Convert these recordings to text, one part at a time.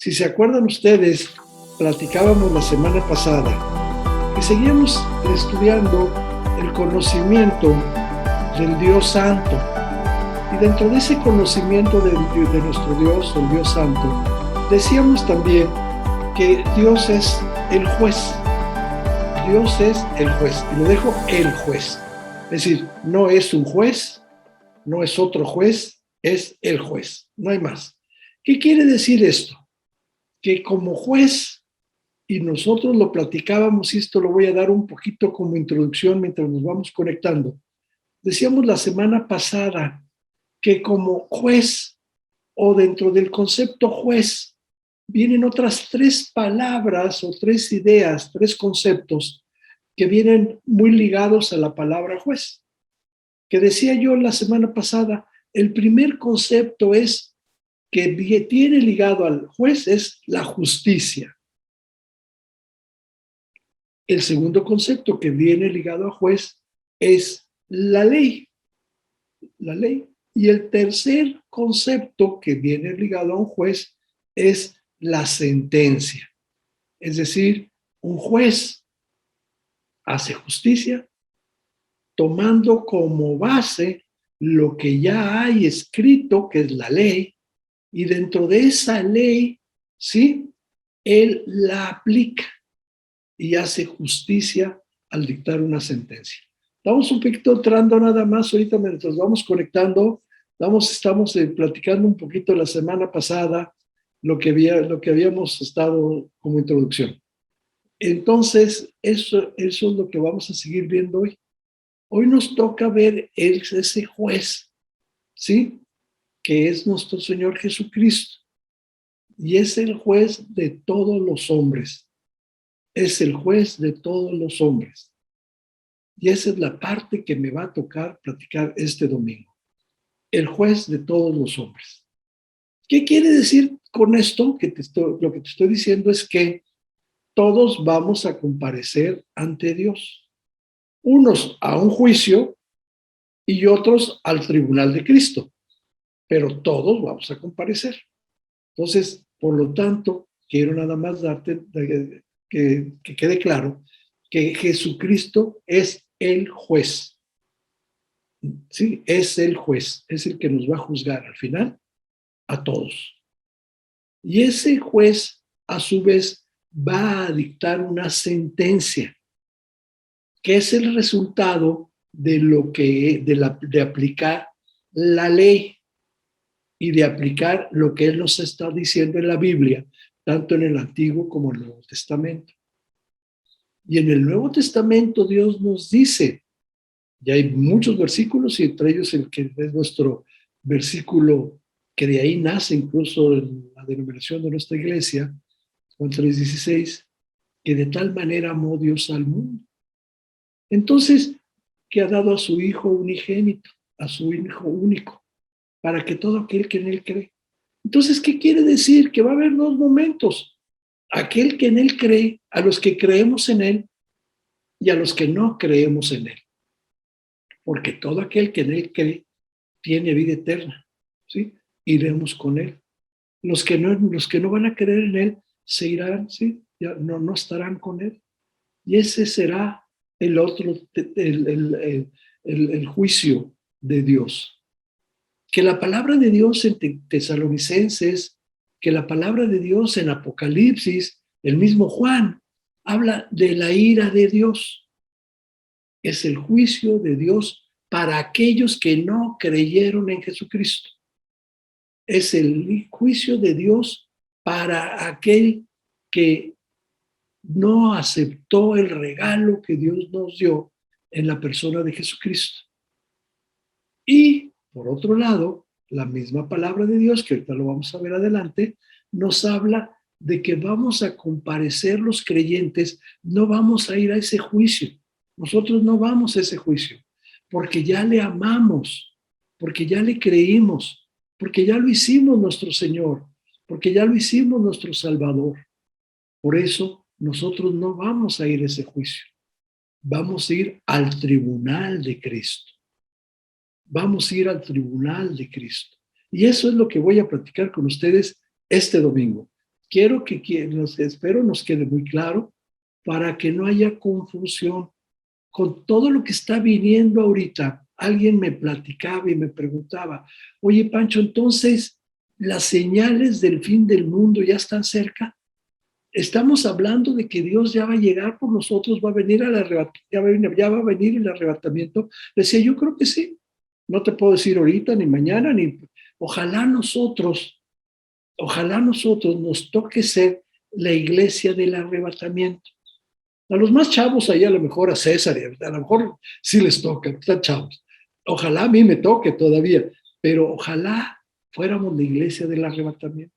Si se acuerdan ustedes, platicábamos la semana pasada que seguíamos estudiando el conocimiento del Dios Santo. Y dentro de ese conocimiento de nuestro Dios, el Dios Santo, decíamos también que Dios es el juez. Dios es el juez. Y lo dejo el juez. Es decir, no es un juez, no es otro juez, es el juez. No hay más. ¿Qué quiere decir esto? Que como juez, y nosotros lo platicábamos, y esto lo voy a dar un poquito como introducción mientras nos vamos conectando. Decíamos la semana pasada que como juez, o dentro del concepto juez, vienen otras tres palabras o tres ideas, tres conceptos que vienen muy ligados a la palabra juez. Que decía yo la semana pasada, el primer concepto es que tiene ligado al juez es la justicia. El segundo concepto que viene ligado al juez es la ley. La ley. Y el tercer concepto que viene ligado a un juez es la sentencia. Es decir, un juez hace justicia tomando como base lo que ya hay escrito, que es la ley, y dentro de esa ley, ¿sí? Él la aplica y hace justicia al dictar una sentencia. Estamos un poquito entrando nada más ahorita mientras vamos conectando, estamos platicando un poquito la semana pasada lo que habíamos estado como introducción. Entonces, eso es lo que vamos a seguir viendo hoy. Hoy nos toca ver ese juez, ¿sí? Que es nuestro Señor Jesucristo. Y es el juez de todos los hombres. Es el juez de todos los hombres. Y esa es la parte que me va a tocar platicar este domingo. El juez de todos los hombres. ¿Qué quiere decir con esto? Lo que te estoy diciendo es que todos vamos a comparecer ante Dios. Unos a un juicio y otros al tribunal de Cristo. Pero todos vamos a comparecer. Entonces, por lo tanto, quiero nada más darte que quede claro que Jesucristo es el juez. Sí, es el juez, es el que nos va a juzgar al final a todos. Y ese juez, a su vez, va a dictar una sentencia, que es el resultado de aplicar la ley y de aplicar lo que Él nos está diciendo en la Biblia, tanto en el Antiguo como en el Nuevo Testamento. Y en el Nuevo Testamento Dios nos dice, y hay muchos versículos, y entre ellos el que es nuestro versículo, que de ahí nace incluso la denominación de nuestra iglesia, Juan 3:16, que de tal manera amó Dios al mundo. Entonces, que ha dado a su Hijo unigénito, a su Hijo único, para que todo aquel que en Él cree. Entonces, ¿qué quiere decir? Que va a haber dos momentos. Aquel que en Él cree, a los que creemos en Él y a los que no creemos en Él. Porque todo aquel que en Él cree tiene vida eterna, ¿sí? Iremos con Él. Los que no van a creer en Él se irán, ¿sí? Ya no estarán con Él. Y ese será el otro, el juicio de Dios. Que la palabra de Dios en Tesalonicenses, que la palabra de Dios en Apocalipsis, el mismo Juan, habla de la ira de Dios. Es el juicio de Dios para aquellos que no creyeron en Jesucristo. Es el juicio de Dios para aquel que no aceptó el regalo que Dios nos dio en la persona de Jesucristo. Y, por otro lado, la misma palabra de Dios, que ahorita lo vamos a ver adelante, nos habla de que vamos a comparecer los creyentes, no vamos a ir a ese juicio. Nosotros no vamos a ese juicio, porque ya le amamos, porque ya le creímos, porque ya lo hicimos nuestro Señor, porque ya lo hicimos nuestro Salvador. Por eso nosotros no vamos a ir a ese juicio. Vamos a ir al tribunal de Cristo. Vamos a ir al tribunal de Cristo. Y eso es lo que voy a platicar con ustedes este domingo. espero nos quede muy claro para que no haya confusión con todo lo que está viniendo ahorita. Alguien me platicaba y me preguntaba, oye Pancho, entonces las señales del fin del mundo ya están cerca. Estamos hablando de que Dios ya va a llegar por nosotros, va a venir ya va a venir el arrebatamiento. Decía, yo creo que sí. No te puedo decir ahorita, ni mañana, ni... Ojalá nosotros nos toque ser la iglesia del arrebatamiento. A los más chavos ahí a lo mejor a César, a lo mejor sí les toca, están chavos. Ojalá a mí me toque todavía, pero ojalá fuéramos la iglesia del arrebatamiento.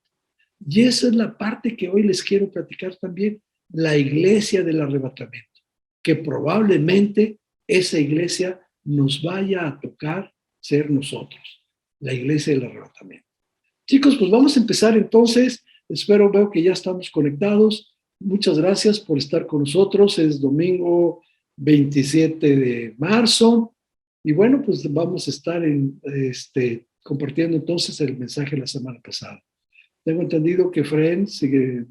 Y esa es la parte que hoy les quiero platicar también, la iglesia del arrebatamiento, que probablemente esa iglesia nos vaya a tocar ser nosotros, la iglesia del arrebatamiento. Chicos, pues vamos a empezar entonces. Veo que ya estamos conectados. Muchas gracias por estar con nosotros. Es domingo 27 de marzo. Y bueno, pues vamos a estar compartiendo entonces el mensaje de la semana pasada. Tengo entendido que Fren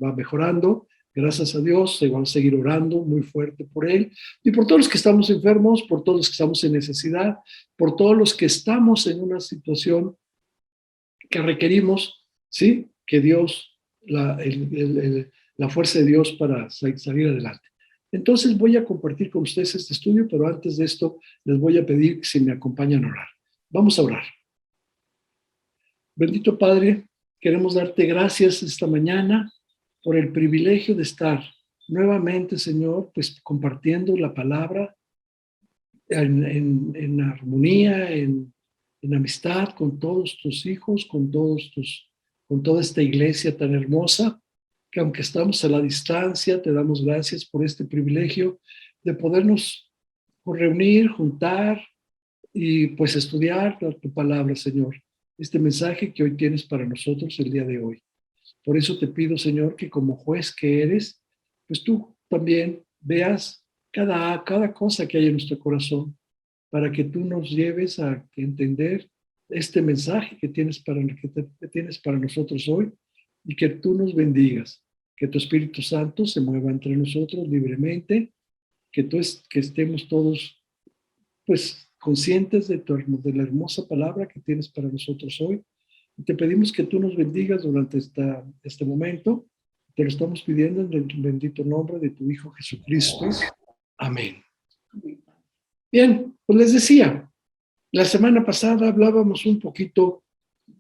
va mejorando. Gracias a Dios, se va a seguir orando muy fuerte por él y por todos los que estamos enfermos, por todos los que estamos en necesidad, por todos los que estamos en una situación que requerimos, ¿sí? Que Dios, la fuerza de Dios para salir adelante. Entonces voy a compartir con ustedes este estudio, pero antes de esto les voy a pedir que se me acompañen a orar. Vamos a orar. Bendito Padre, queremos darte gracias esta mañana por el privilegio de estar nuevamente, Señor, pues compartiendo la palabra en armonía, en amistad con todos tus hijos, con toda esta iglesia tan hermosa, que aunque estamos a la distancia, te damos gracias por este privilegio de podernos reunir, juntar y pues estudiar tu palabra, Señor. Este mensaje que hoy tienes para nosotros el día de hoy. Por eso te pido, Señor, que como juez que eres, pues tú también veas cada cosa que hay en nuestro corazón, para que tú nos lleves a entender este mensaje que tienes para nosotros hoy y que tú nos bendigas, que tu Espíritu Santo se mueva entre nosotros libremente, que estemos todos pues conscientes de la hermosa palabra que tienes para nosotros hoy. Y te pedimos que tú nos bendigas durante este momento. Te lo estamos pidiendo en el bendito nombre de tu Hijo Jesucristo. Amén. Bien, pues les decía, la semana pasada hablábamos un poquito,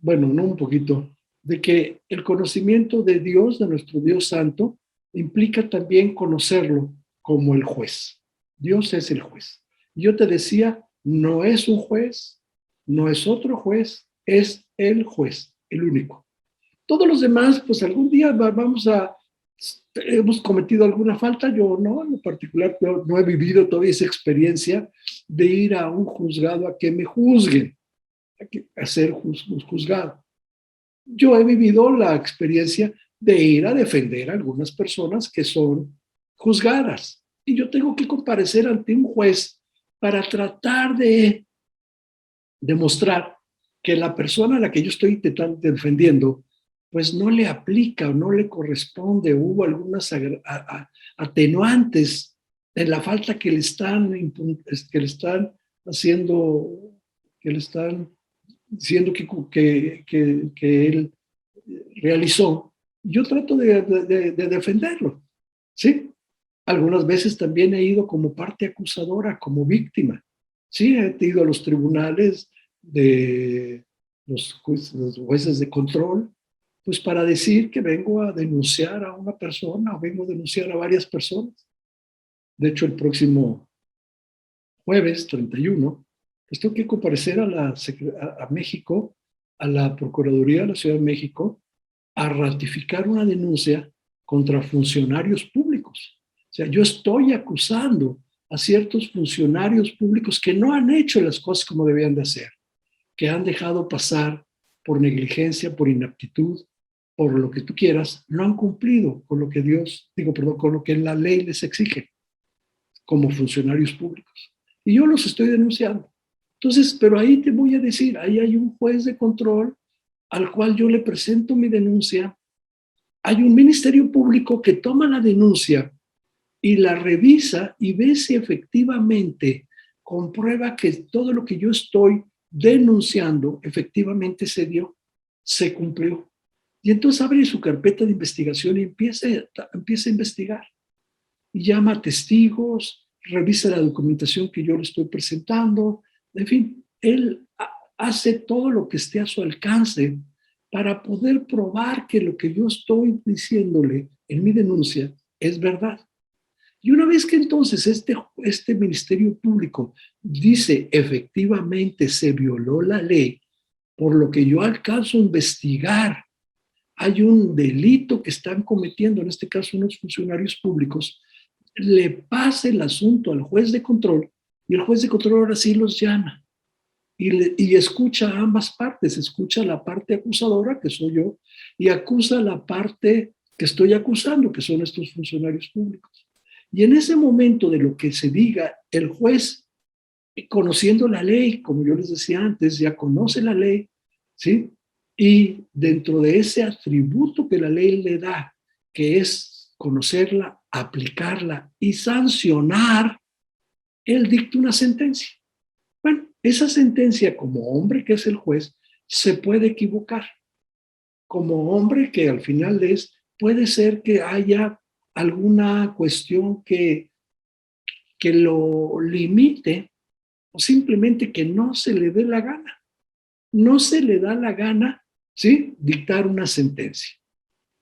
bueno, no un poquito, de que el conocimiento de Dios, de nuestro Dios Santo, implica también conocerlo como el juez. Dios es el juez. Yo te decía, no es un juez, no es otro juez, es el juez, el único. Todos los demás, pues algún día hemos cometido alguna falta. Yo no, en lo particular no he vivido todavía esa experiencia de ir a un juzgado a que me juzguen, a ser juzgado. Yo he vivido la experiencia de ir a defender a algunas personas que son juzgadas y yo tengo que comparecer ante un juez para tratar de demostrar que la persona a la que yo estoy defendiendo pues no le aplica o no le corresponde, hubo algunas atenuantes en la falta que le están haciendo, que le están diciendo que él realizó. Yo trato de defenderlo, ¿sí? Algunas veces también he ido como parte acusadora, como víctima, ¿sí? He ido a los tribunales de los jueces de control, pues para decir que vengo a denunciar a una persona o vengo a denunciar a varias personas. De hecho, el próximo jueves 31, pues tengo que comparecer a México, a la Procuraduría de la Ciudad de México, a ratificar una denuncia contra funcionarios públicos. O sea, yo estoy acusando a ciertos funcionarios públicos que no han hecho las cosas como debían de hacer, que han dejado pasar por negligencia, por inaptitud, por lo que tú quieras, no han cumplido con lo que con lo que la ley les exige como funcionarios públicos. Y yo los estoy denunciando. Entonces, pero ahí te voy a decir, ahí hay un juez de control al cual yo le presento mi denuncia hay un ministerio público que toma la denuncia y la revisa y ve si efectivamente comprueba que todo lo que yo estoy denunciando efectivamente se dio, se cumplió. Y entonces abre su carpeta de investigación y empieza a investigar. Y llama a testigos, revisa la documentación que yo le estoy presentando. En fin, él hace todo lo que esté a su alcance para poder probar que lo que yo estoy diciéndole en mi denuncia es verdad. Y una vez que entonces este Ministerio Público dice efectivamente se violó la ley, por lo que yo alcanzo a investigar, hay un delito que están cometiendo, en este caso unos funcionarios públicos, le pasa el asunto al juez de control y el juez de control ahora sí los llama y escucha a ambas partes, escucha la parte acusadora, que soy yo, y acusa la parte que estoy acusando, que son estos funcionarios públicos. Y en ese momento de lo que se diga, el juez, conociendo la ley, como yo les decía antes, ya conoce la ley, ¿sí? Y dentro de ese atributo que la ley le da, que es conocerla, aplicarla y sancionar, él dicta una sentencia. Bueno, esa sentencia, como hombre que es el juez, se puede equivocar. Como hombre que al final puede ser que haya alguna cuestión que lo limite o simplemente que no se le dé la gana. No se le da la gana, ¿sí?, dictar una sentencia.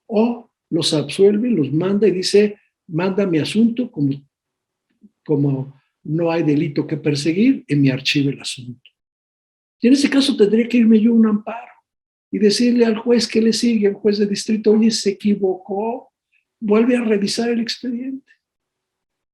O los absuelve, los manda y dice, manda mi asunto como no hay delito que perseguir, en mi archivo el asunto. Y en ese caso tendría que irme yo a un amparo y decirle al juez que le sigue, al juez de distrito, oye, se equivocó, vuelve a revisar el expediente.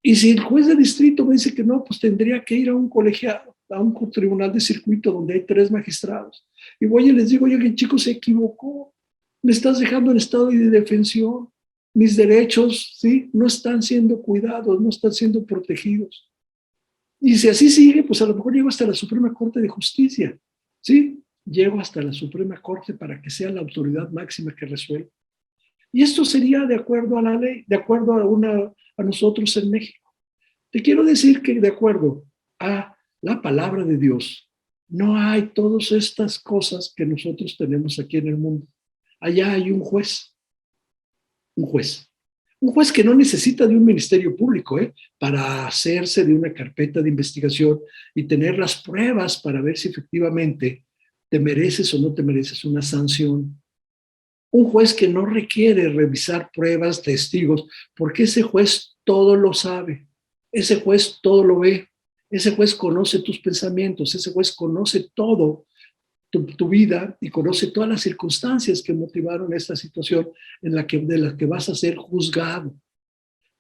Y si el juez de distrito me dice que no, pues tendría que ir a un colegiado, a un tribunal de circuito donde hay 3 magistrados. Y voy y les digo, oye, el chico se equivocó, me estás dejando en estado de indefensión, mis derechos, ¿sí?, no están siendo cuidados, no están siendo protegidos. Y si así sigue, pues a lo mejor llego hasta la Suprema Corte de Justicia, ¿sí? Llego hasta la Suprema Corte para que sea la autoridad máxima que resuelva. Y esto sería de acuerdo a la ley, de acuerdo a nosotros en México. Te quiero decir que de acuerdo a la palabra de Dios, no hay todas estas cosas que nosotros tenemos aquí en el mundo. Allá hay un juez, un juez. Un juez que no necesita de un ministerio público para hacerse de una carpeta de investigación y tener las pruebas para ver si efectivamente te mereces o no te mereces una sanción. Un juez que no requiere revisar pruebas, testigos, porque ese juez todo lo sabe, ese juez todo lo ve, ese juez conoce tus pensamientos, ese juez conoce todo tu vida y conoce todas las circunstancias que motivaron esta situación de la que vas a ser juzgado.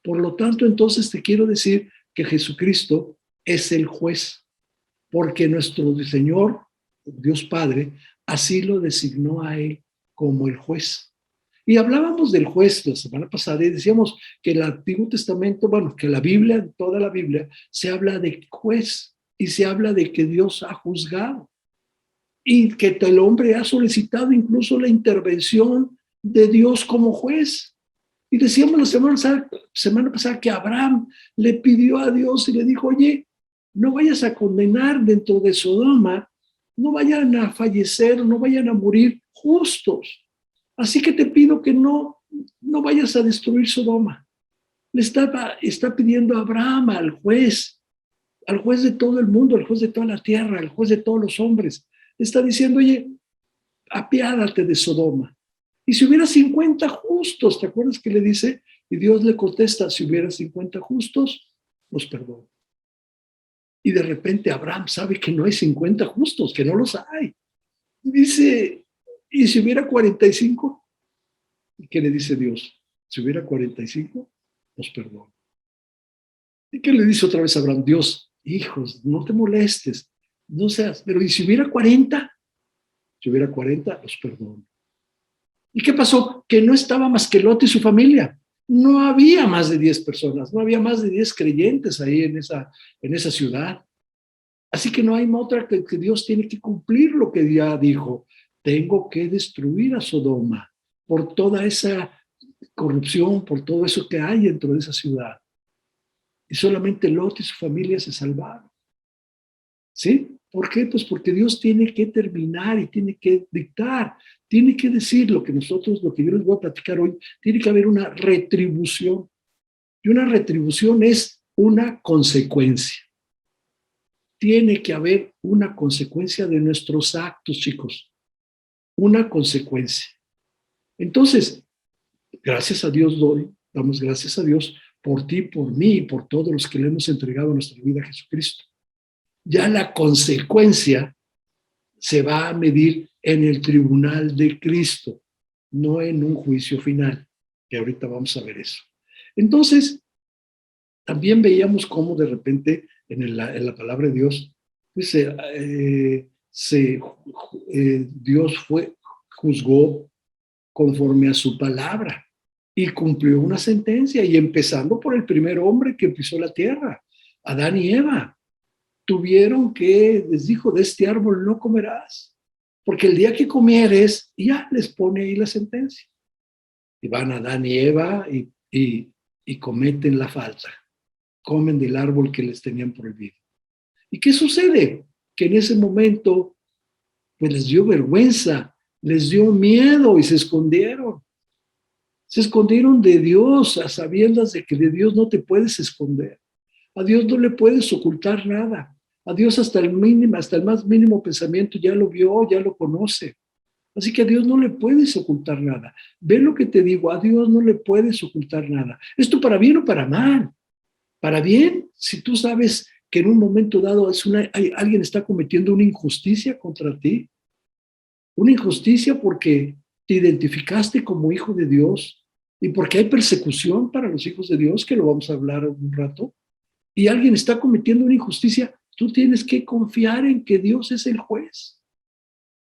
Por lo tanto, entonces te quiero decir que Jesucristo es el juez, porque nuestro Señor, Dios Padre, así lo designó a él como el juez. Y hablábamos del juez la semana pasada y decíamos que el Antiguo Testamento, bueno, que la Biblia, toda la Biblia, se habla de juez y se habla de que Dios ha juzgado y que el hombre ha solicitado incluso la intervención de Dios como juez. Y decíamos la semana pasada que Abraham le pidió a Dios y le dijo, oye, no vayas a condenar dentro de Sodoma, no vayan a fallecer, no vayan a morir justos. Así que te pido que no vayas a destruir Sodoma. Le está pidiendo a Abraham, al juez de todo el mundo, al juez de toda la tierra, al juez de todos los hombres. Le está diciendo, oye, apiádate de Sodoma. Y si hubiera 50 justos, ¿te acuerdas que le dice? Y Dios le contesta, si hubiera 50 justos, los perdono. Y de repente Abraham sabe que no hay 50 justos, que no los hay. Y dice, ¿y si hubiera 45? ¿Y qué le dice Dios? Si hubiera 45, los perdono. ¿Y qué le dice otra vez a Abraham? Dios, hijos, no te molestes, no seas, pero ¿y si hubiera 40? Si hubiera 40, los perdono. ¿Y qué pasó? Que no estaba más que Lot y su familia. No había más de 10 personas, no había más de 10 creyentes ahí en esa ciudad. Así que no hay otra que Dios tiene que cumplir lo que ya dijo. Tengo que destruir a Sodoma por toda esa corrupción, por todo eso que hay dentro de esa ciudad. Y solamente Lot y su familia se salvaron. ¿Sí? ¿Por qué? Pues porque Dios tiene que terminar y tiene que dictar, tiene que decir lo que yo les voy a platicar hoy, tiene que haber una retribución. Y una retribución es una consecuencia. Tiene que haber una consecuencia de nuestros actos, chicos. Una consecuencia. Entonces, gracias a Dios damos gracias a Dios por ti, por mí y por todos los que le hemos entregado nuestra vida a Jesucristo. Ya la consecuencia se va a medir en el tribunal de Cristo, no en un juicio final, que ahorita vamos a ver eso. Entonces, también veíamos cómo de repente en la palabra de Dios, pues, Dios juzgó conforme a su palabra y cumplió una sentencia, y empezando por el primer hombre que pisó la tierra, Adán y Eva. Tuvieron que, les dijo, de este árbol no comerás, porque el día que comieres, ya les pone ahí la sentencia. Y van Adán y Eva y cometen la falta, comen del árbol que les tenían prohibido. ¿Y qué sucede? Que en ese momento, pues les dio vergüenza, les dio miedo y se escondieron. Se escondieron de Dios, a sabiendas de que de Dios no te puedes esconder. A Dios no le puedes ocultar nada. A Dios hasta el más mínimo pensamiento ya lo vio, ya lo conoce. Así que a Dios no le puedes ocultar nada. Ve lo que te digo, a Dios no le puedes ocultar nada. Esto para bien o para mal. Para bien, si tú sabes que en un momento dado alguien está cometiendo una injusticia contra ti, una injusticia porque te identificaste como hijo de Dios y porque hay persecución para los hijos de Dios, que lo vamos a hablar un rato, y alguien está cometiendo una injusticia, tú tienes que confiar en que Dios es el juez.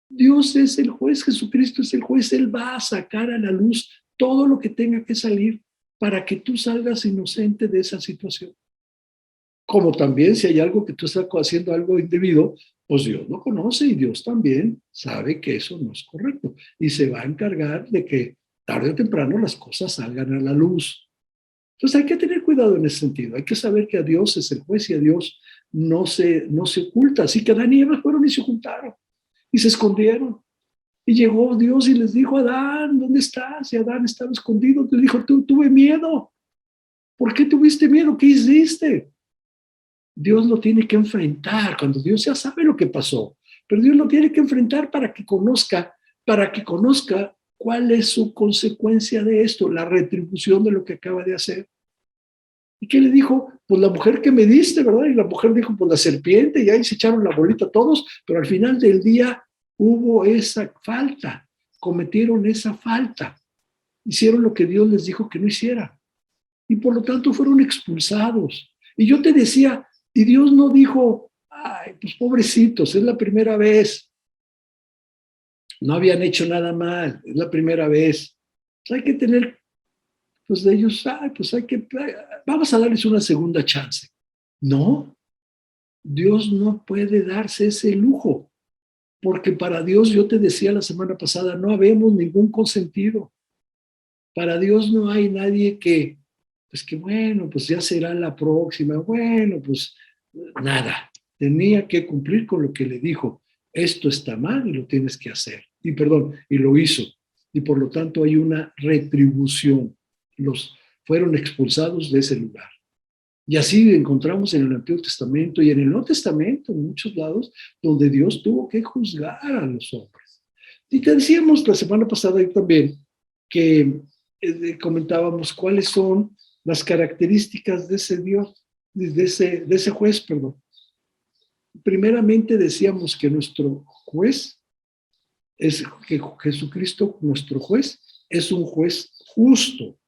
Dios es el juez, Jesucristo es el juez, Él va a sacar a la luz todo lo que tenga que salir para que tú salgas inocente de esa situación. Como también si hay algo que tú estás haciendo algo indebido, pues Dios lo conoce y Dios también sabe que eso no es correcto y se va a encargar de que tarde o temprano las cosas salgan a la luz. Entonces hay que tener cuidado en ese sentido, hay que saber que a Dios es el juez y a Dios no se oculta. Así que Adán y Eva fueron y se ocultaron y se escondieron. Y llegó Dios y les dijo: Adán, ¿dónde estás? Y Adán estaba escondido. Le dijo: tuve miedo. ¿Por qué tuviste miedo? ¿Qué hiciste? Dios lo tiene que enfrentar cuando Dios ya sabe lo que pasó, pero Dios lo tiene que enfrentar para que conozca cuál es su consecuencia de esto, la retribución de lo que acaba de hacer. ¿Y qué le dijo? Pues la mujer que me diste, ¿verdad? Y la mujer dijo: pues la serpiente, y ahí se echaron la bolita todos, pero al final del día hubo esa falta, cometieron esa falta, hicieron lo que Dios les dijo que no hiciera, y por lo tanto fueron expulsados. Y yo te decía, y Dios no dijo: ay, pues pobrecitos, es la primera vez, no habían hecho nada mal, es la primera vez. Pues hay que tener, pues de ellos, vamos a darles una segunda chance. No, Dios no puede darse ese lujo, porque para Dios, yo te decía la semana pasada, no habemos ningún consentido. Para Dios no hay nadie que bueno, pues ya será la próxima, bueno, pues nada. Tenía que cumplir con lo que le dijo: esto está mal y lo tienes que hacer. Y lo hizo. Y por lo tanto hay una retribución. Fueron expulsados de ese lugar. Y así encontramos en el Antiguo Testamento y en el Nuevo Testamento, en muchos lados, donde Dios tuvo que juzgar a los hombres. Y te decíamos la semana pasada y también que comentábamos cuáles son las características de ese Dios, de ese juez, perdón. Primeramente decíamos que nuestro juez que Jesucristo, nuestro juez, es un juez justo,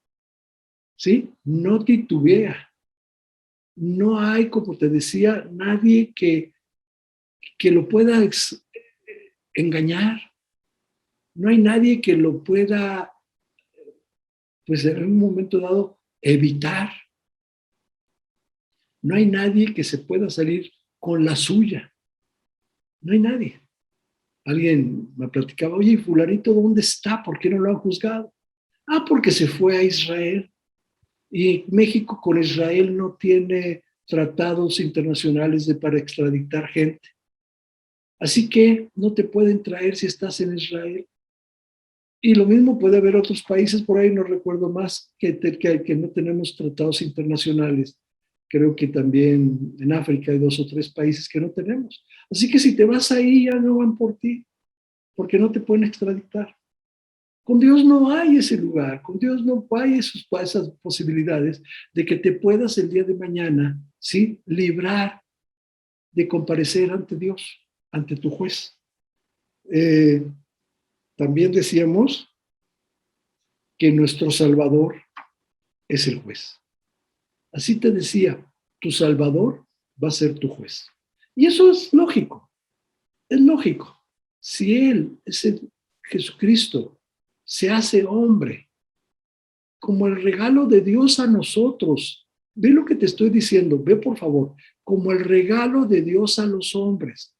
¿sí? No titubea. No hay, como te decía, nadie que lo pueda engañar. No hay nadie que lo pueda, pues en un momento dado, evitar. No hay nadie que se pueda salir con la suya. No hay nadie. Alguien me platicaba: oye, fulanito, ¿dónde está? ¿Por qué no lo han juzgado? Porque se fue a Israel. Y México con Israel no tiene tratados internacionales para extraditar gente. Así que no te pueden traer si estás en Israel. Y lo mismo puede haber otros países por ahí, no recuerdo más, que no tenemos tratados internacionales. Creo que también en África hay 2 o 3 países que no tenemos. Así que si te vas ahí, ya no van por ti, porque no te pueden extraditar. Con Dios no hay ese lugar, con Dios no hay esas posibilidades de que te puedas el día de mañana, ¿sí?, librar de comparecer ante Dios, ante tu juez. También decíamos que nuestro Salvador es el juez. Así te decía, tu Salvador va a ser tu juez. Y eso es lógico, es lógico. Si Él, ese Jesucristo, se hace hombre, como el regalo de Dios a nosotros, ve lo que te estoy diciendo, ve por favor, como el regalo de Dios a los hombres.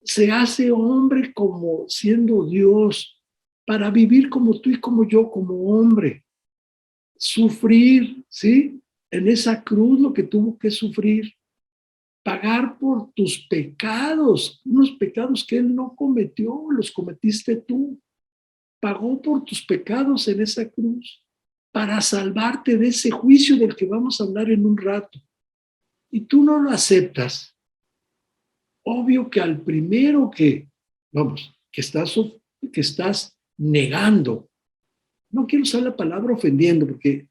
Se hace hombre como siendo Dios, para vivir como tú y como yo, como hombre. Sufrir, ¿sí? En esa cruz lo que tuvo que sufrir, pagar por tus pecados, unos pecados que Él no cometió, los cometiste tú. Pagó por tus pecados en esa cruz para salvarte de ese juicio del que vamos a hablar en un rato. Y tú no lo aceptas. Obvio que al primero que estás negando, no quiero usar la palabra ofendiendo, porque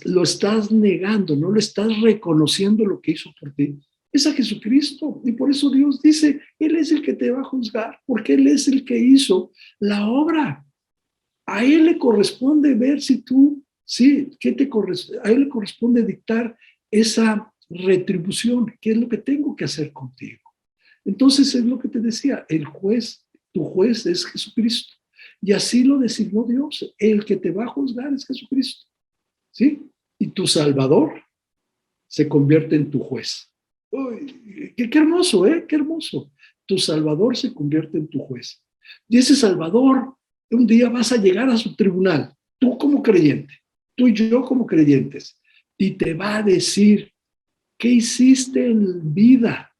lo estás negando, no lo estás reconociendo lo que hizo por ti. Es a Jesucristo. Y por eso Dios dice, Él es el que te va a juzgar, porque Él es el que hizo la obra. A Él le corresponde ver si tú, sí, a Él le corresponde dictar esa retribución, qué es lo que tengo que hacer contigo. Entonces es lo que te decía, tu juez es Jesucristo. Y así lo designó Dios, el que te va a juzgar es Jesucristo, ¿sí? Y tu Salvador se convierte en tu juez. Uy, qué hermoso, ¿eh? Qué hermoso. Tu Salvador se convierte en tu juez. Y ese Salvador, un día vas a llegar a su tribunal, tú como creyente, tú y yo como creyentes, y te va a decir, ¿qué hiciste en vida?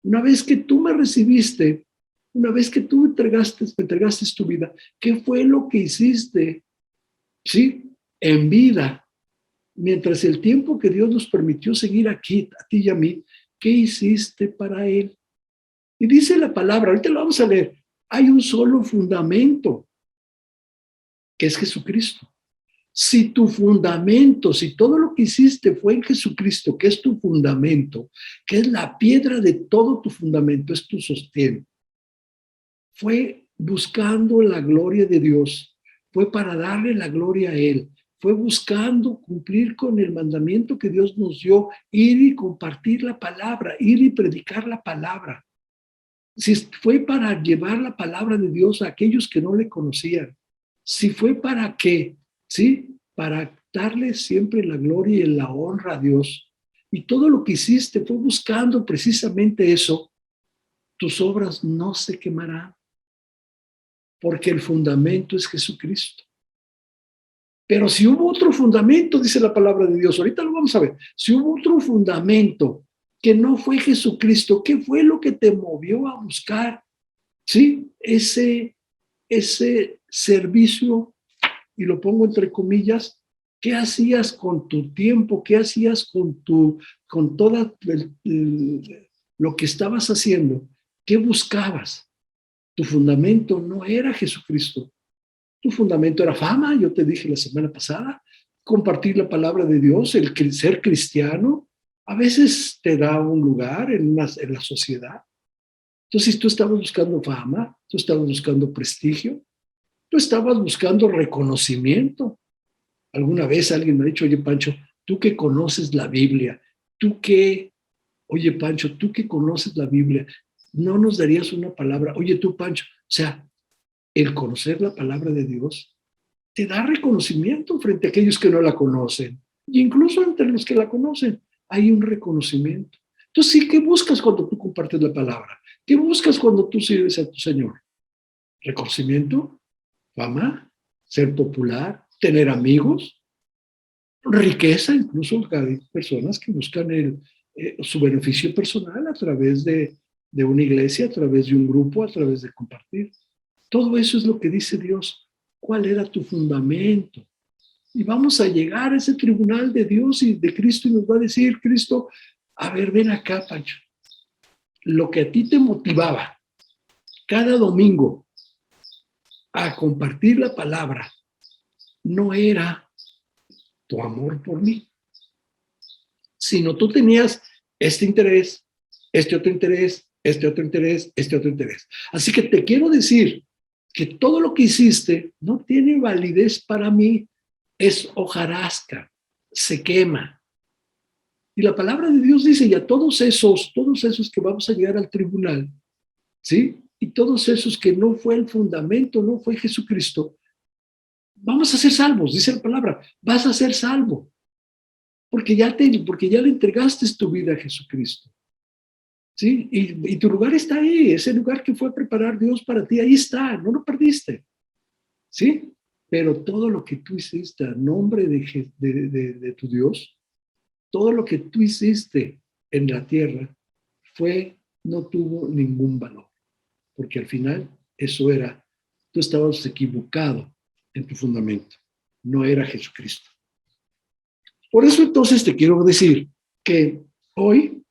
Una vez que tú me recibiste, una vez que tú me entregaste tu vida, ¿qué fue lo que hiciste, sí, en vida? Mientras el tiempo que Dios nos permitió seguir aquí, a ti y a mí, ¿qué hiciste para Él? Y dice la palabra, ahorita lo vamos a leer, hay un solo fundamento, que es Jesucristo. Si tu fundamento, si todo lo que hiciste fue en Jesucristo, que es tu fundamento, que es la piedra de todo tu fundamento, es tu sostén, fue buscando la gloria de Dios, fue para darle la gloria a Él, fue buscando cumplir con el mandamiento que Dios nos dio, ir y compartir la palabra, ir y predicar la palabra. Si fue para llevar la palabra de Dios a aquellos que no le conocían, si fue para qué, ¿sí? Para darle siempre la gloria y la honra a Dios. Y todo lo que hiciste fue buscando precisamente eso, tus obras no se quemarán, porque el fundamento es Jesucristo. Pero si hubo otro fundamento, dice la palabra de Dios, ahorita lo vamos a ver, si hubo otro fundamento que no fue Jesucristo, ¿qué fue lo que te movió a buscar, sí, ese servicio? Y lo pongo entre comillas, ¿qué hacías con tu tiempo? ¿Qué hacías con todo lo que estabas haciendo? ¿Qué buscabas? Tu fundamento no era Jesucristo. Tu fundamento era fama, yo te dije la semana pasada, compartir la palabra de Dios, el ser cristiano, a veces te da un lugar en la sociedad. Entonces tú estabas buscando fama, tú estabas buscando prestigio, tú estabas buscando reconocimiento. Alguna vez alguien me ha dicho, oye Pancho, tú que conoces la Biblia, oye Pancho, tú que conoces la Biblia, ¿no nos darías una palabra? Oye tú Pancho, o sea, el conocer la palabra de Dios te da reconocimiento frente a aquellos que no la conocen. E incluso entre los que la conocen hay un reconocimiento. Entonces, sí, ¿qué buscas cuando tú compartes la palabra? ¿Qué buscas cuando tú sirves a tu Señor? ¿Reconocimiento? ¿Fama? ¿Ser popular? tener amigos, riqueza, incluso hay personas que buscan su beneficio personal a través de una iglesia, a través de un grupo, a través de compartir. Todo eso es lo que dice Dios. ¿Cuál era tu fundamento? Y vamos a llegar a ese tribunal de Dios y de Cristo y nos va a decir, Cristo, a ver, ven acá, Pancho. Lo que a ti te motivaba cada domingo a compartir la palabra no era tu amor por mí, sino tú tenías este interés, este otro interés, este otro interés, este otro interés. Así que te quiero decir que todo lo que hiciste no tiene validez para mí, es hojarasca, se quema. Y la palabra de Dios dice, y a todos esos que vamos a llegar al tribunal, ¿sí? Y todos esos que no fue el fundamento, no fue Jesucristo, vamos a ser salvos, dice la palabra, vas a ser salvo, porque ya le entregaste tu vida a Jesucristo, ¿sí? Y tu lugar está ahí, ese lugar que fue a preparar Dios para ti, ahí está, no lo perdiste, ¿sí? Pero todo lo que tú hiciste a nombre de tu Dios, todo lo que tú hiciste en la tierra no tuvo ningún valor, porque al final tú estabas equivocado en tu fundamento, no era Jesucristo. Por eso entonces te quiero decir que hoy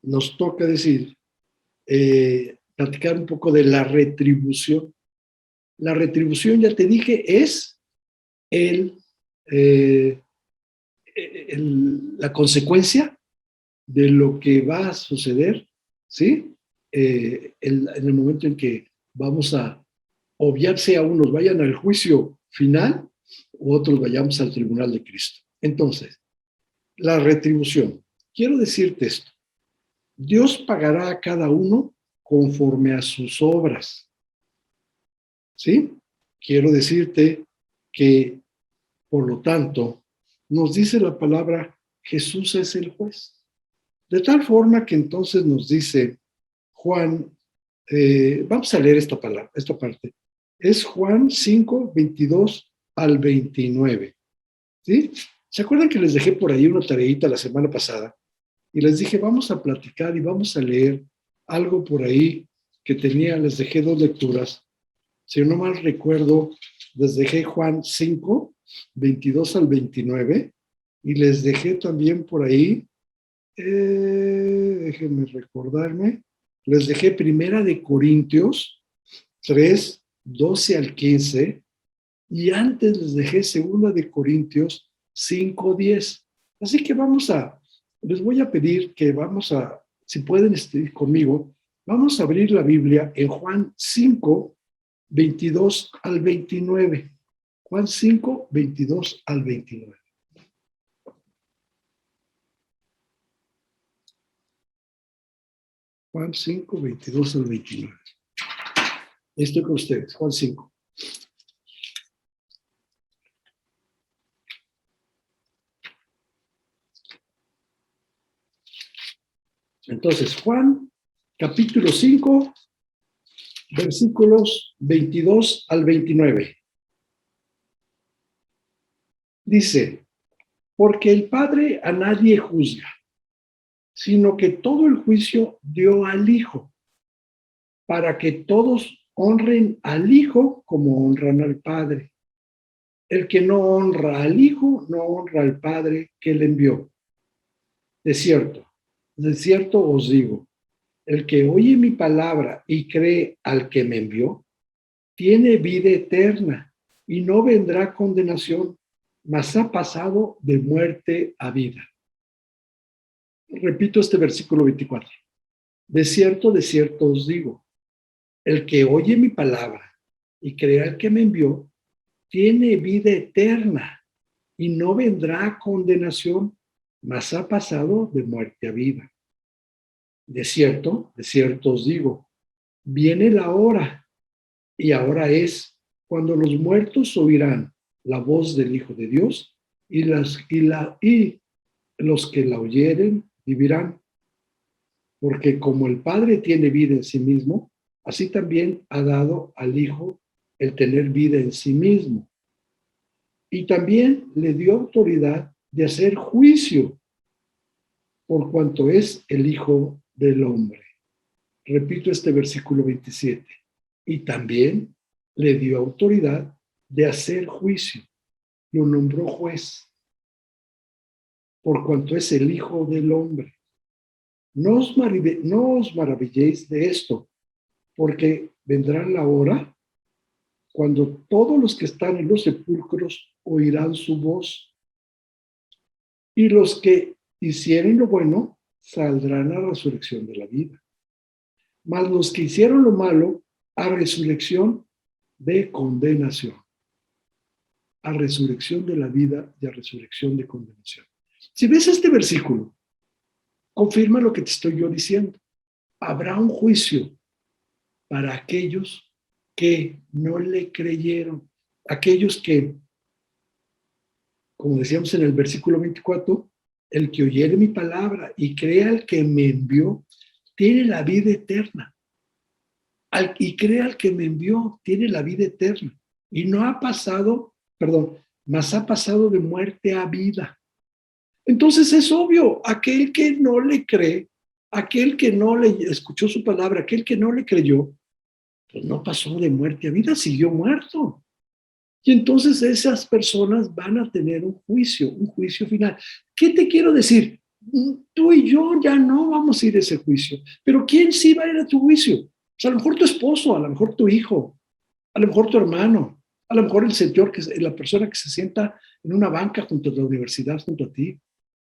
nos toca platicar un poco de la retribución. La retribución, ya te dije, es la consecuencia de lo que va a suceder, ¿sí? En el momento en que vamos a obviar, sea unos vayan al juicio final u otros vayamos al tribunal de Cristo. Entonces, la retribución. Quiero decirte esto. Dios pagará a cada uno conforme a sus obras, ¿sí? Quiero decirte que, por lo tanto, nos dice la palabra, Jesús es el juez. De tal forma que entonces nos dice Juan, vamos a leer esta parte. Es Juan 5, 22 al 29. ¿Sí? ¿Se acuerdan que les dejé por ahí una tareita la semana pasada? Y les dije, vamos a platicar y vamos a leer algo por ahí que les dejé 2 lecturas. Si no mal recuerdo, les dejé Juan 5, 22 al 29, y les dejé también por ahí, déjenme recordarme, les dejé Primera de Corintios 3, 12 al 15, y antes les dejé Segunda de Corintios 5, 10. Así que les voy a pedir que si pueden estar conmigo, vamos a abrir la Biblia en Juan 5, 22 al 29. Juan 5, 22 al 29. Juan 5, 22 al 29. Estoy con ustedes, Juan 5. Entonces, Juan, capítulo 5, versículos 22 al 29. Dice, porque el Padre a nadie juzga, sino que todo el juicio dio al Hijo, para que todos honren al Hijo como honran al Padre. El que no honra al Hijo, no honra al Padre que le envió. De cierto os digo, el que oye mi palabra y cree al que me envió, tiene vida eterna y no vendrá condenación, mas ha pasado de muerte a vida. Repito este versículo 24. De cierto os digo, el que oye mi palabra y cree al que me envió, tiene vida eterna y no vendrá condenación, mas ha pasado de muerte a vida. De cierto os digo, viene la hora, y ahora es, cuando los muertos oirán la voz del Hijo de Dios, y los que la oyeren vivirán. Porque como el Padre tiene vida en sí mismo, así también ha dado al Hijo el tener vida en sí mismo. y también le dio autoridad de hacer juicio por cuanto es el Hijo del Hombre. Repito este versículo 27. Y también le dio autoridad de hacer juicio. Lo nombró juez por cuanto es el Hijo del Hombre. No os maravilléis de esto, porque vendrá la hora cuando todos los que están en los sepulcros oirán su voz, y los que hicieren lo bueno saldrán a resurrección de la vida. Mas los que hicieron lo malo, a resurrección de condenación. A resurrección de la vida y a resurrección de condenación. Si ves este versículo, confirma lo que te estoy yo diciendo. Habrá un juicio para aquellos que no le creyeron. Aquellos que, como decíamos en el versículo 24, el que oyere mi palabra y crea al que me envió, tiene la vida eterna. Y crea al que me envió, tiene la vida eterna. Y no ha pasado, mas ha pasado de muerte a vida. Entonces es obvio, aquel que no le cree, aquel que no le escuchó su palabra, aquel que no le creyó, pues no pasó de muerte a vida, siguió muerto. Y entonces esas personas van a tener un juicio final. ¿Qué te quiero decir? Tú y yo ya no vamos a ir a ese juicio, pero ¿quién sí va a ir a tu juicio? O sea, a lo mejor tu esposo, a lo mejor tu hijo, a lo mejor tu hermano, a lo mejor el señor, la persona que se sienta en una banca junto a la universidad, junto a ti.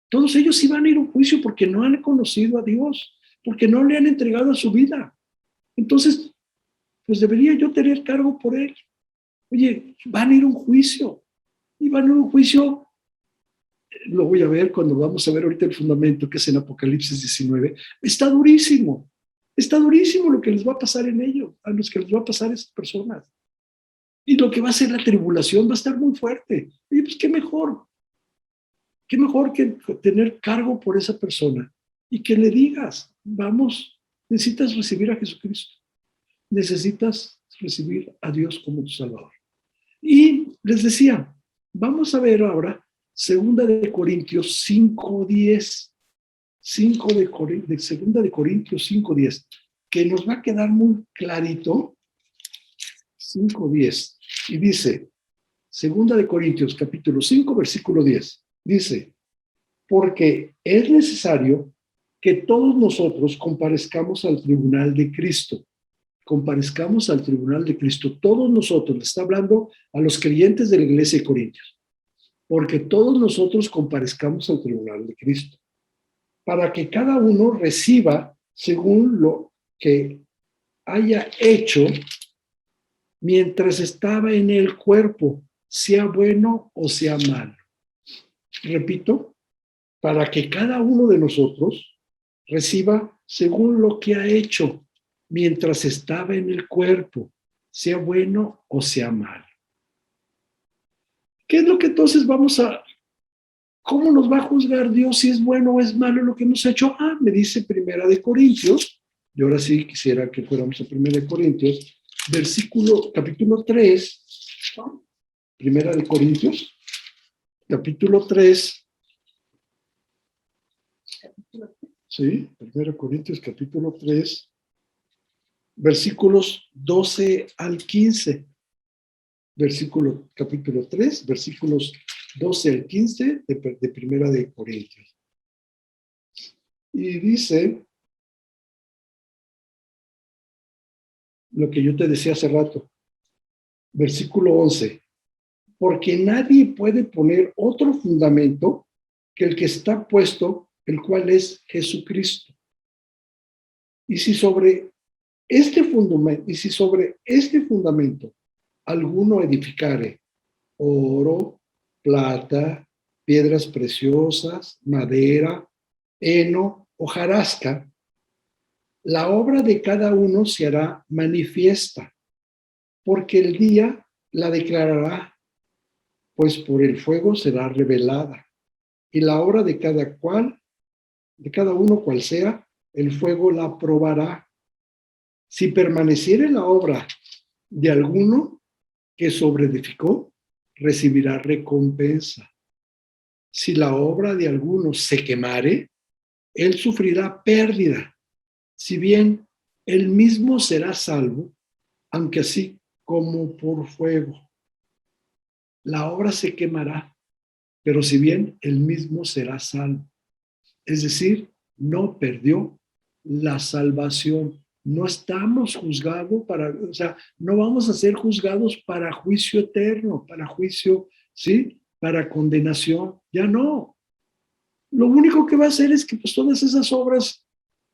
Todos ellos sí van a ir a un juicio porque no han conocido a Dios, porque no le han entregado a su vida. Entonces, pues debería yo tener cargo por él. Oye, van a ir a un juicio. Y van a ir a un juicio, lo voy a ver cuando vamos a ver ahorita el fundamento, que es en Apocalipsis 19. Está durísimo lo que les va a pasar en ellos, a los que les va a pasar a esas personas. Y lo que va a ser la tribulación va a estar muy fuerte. Oye, pues qué mejor que tener cargo por esa persona y que le digas, vamos, necesitas recibir a Jesucristo, necesitas recibir a Dios como tu Salvador. Y les decía, vamos a ver ahora 2 Corintios 5:10, 2 Corintios 5:10, que nos va a quedar muy clarito, 5:10, y dice, 2 Corintios capítulo 5, versículo 10, dice, porque es necesario que todos nosotros comparezcamos al tribunal de Cristo. Comparezcamos al tribunal de Cristo. Todos nosotros, le está hablando a los creyentes de la iglesia de Corintios, porque todos nosotros comparezcamos al tribunal de Cristo, para que cada uno reciba según lo que haya hecho mientras estaba en el cuerpo, sea bueno o sea malo. Repito, para que cada uno de nosotros reciba según lo que ha hecho mientras estaba en el cuerpo, sea bueno o sea malo. ¿Qué es lo que entonces cómo nos va a juzgar Dios si es bueno o es malo lo que hemos hecho? Me dice 1 Corintios, y ahora sí quisiera que fuéramos a 1 Corintios, capítulo 3, 1 Corintios, capítulo 3, sí, 1 Corintios, capítulo 3, versículos 12 al 15. Capítulo 3, versículos 12 al 15 de Primera de Corintios. Y dice lo que yo te decía hace rato, versículo 11, porque nadie puede poner otro fundamento que el que está puesto, el cual es Jesucristo. Y si sobre este fundamento alguno edificare oro, plata, piedras preciosas, madera, heno, hojarasca, la obra de cada uno se hará manifiesta, porque el día la declarará, pues por el fuego será revelada, y la obra de cada uno cual sea, el fuego la probará. Si permaneciere la obra de alguno que sobreedificó, recibirá recompensa. Si la obra de alguno se quemare, él sufrirá pérdida, si bien él mismo será salvo, aunque así como por fuego. La obra se quemará, pero si bien él mismo será salvo. Es decir, no perdió la salvación. No estamos juzgados o sea, no vamos a ser juzgados para juicio eterno, para juicio, ¿sí? Para condenación. Ya no. Lo único que va a hacer es que pues todas esas obras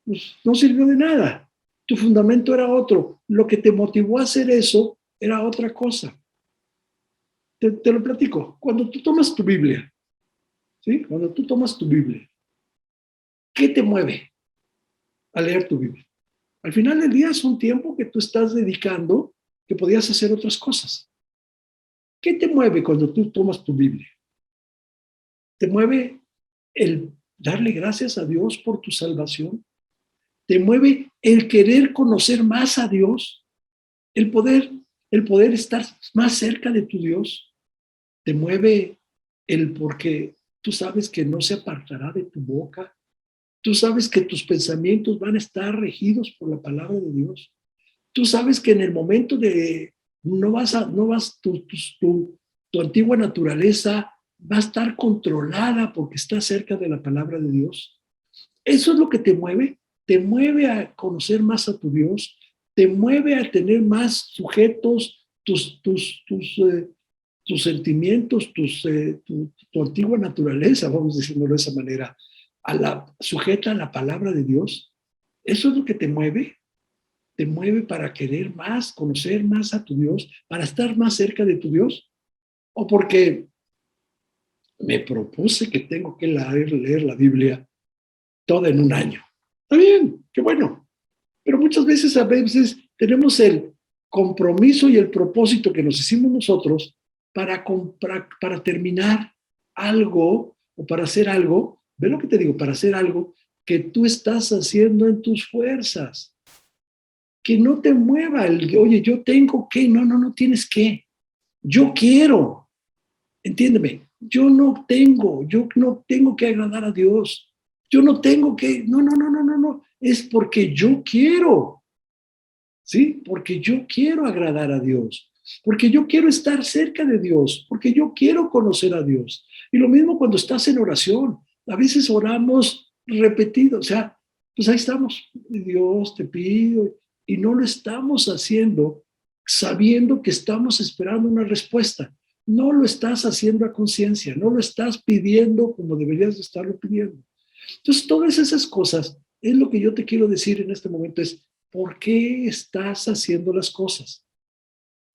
pues, no sirvió de nada. Tu fundamento era otro. Lo que te motivó a hacer eso era otra cosa. Te lo platico. Cuando tú tomas tu Biblia, ¿sí? Cuando tú tomas tu Biblia, ¿qué te mueve a leer tu Biblia? Al final del día es un tiempo que tú estás dedicando que podías hacer otras cosas. ¿Qué te mueve cuando tú tomas tu Biblia? ¿Te mueve el darle gracias a Dios por tu salvación? ¿Te mueve el querer conocer más a Dios? ¿El poder estar más cerca de tu Dios? ¿Te mueve el porque tú sabes que no se apartará de tu boca? Tú sabes que tus pensamientos van a estar regidos por la palabra de Dios. Tú sabes que en el momento de tu antigua naturaleza va a estar controlada porque está cerca de la palabra de Dios. Eso es lo que te mueve a conocer más a tu Dios, te mueve a tener más sujetos tus sentimientos, tu antigua naturaleza, vamos diciéndolo de esa manera, sujeta a la palabra de Dios. Eso es lo que te mueve para querer más, conocer más a tu Dios, para estar más cerca de tu Dios, o porque me propuse que tengo que leer la Biblia toda en un año. Está bien, qué bueno. Pero muchas veces, a veces tenemos el compromiso y el propósito que nos hicimos nosotros para terminar algo o para hacer algo, ve lo que te digo, para hacer algo que tú estás haciendo en tus fuerzas. Que no te mueva oye, yo tengo que, no tienes que. Yo quiero, entiéndeme, yo no tengo que agradar a Dios. Yo no tengo que, no, es porque yo quiero, ¿sí? Porque yo quiero agradar a Dios, porque yo quiero estar cerca de Dios, porque yo quiero conocer a Dios. Y lo mismo cuando estás en oración, a veces oramos repetido, o sea, pues ahí estamos, Dios te pido, y no lo estamos haciendo sabiendo que estamos esperando una respuesta. No lo estás haciendo a conciencia, no lo estás pidiendo como deberías de estarlo pidiendo. Entonces, todas esas cosas es lo que yo te quiero decir en este momento, es ¿por qué estás haciendo las cosas?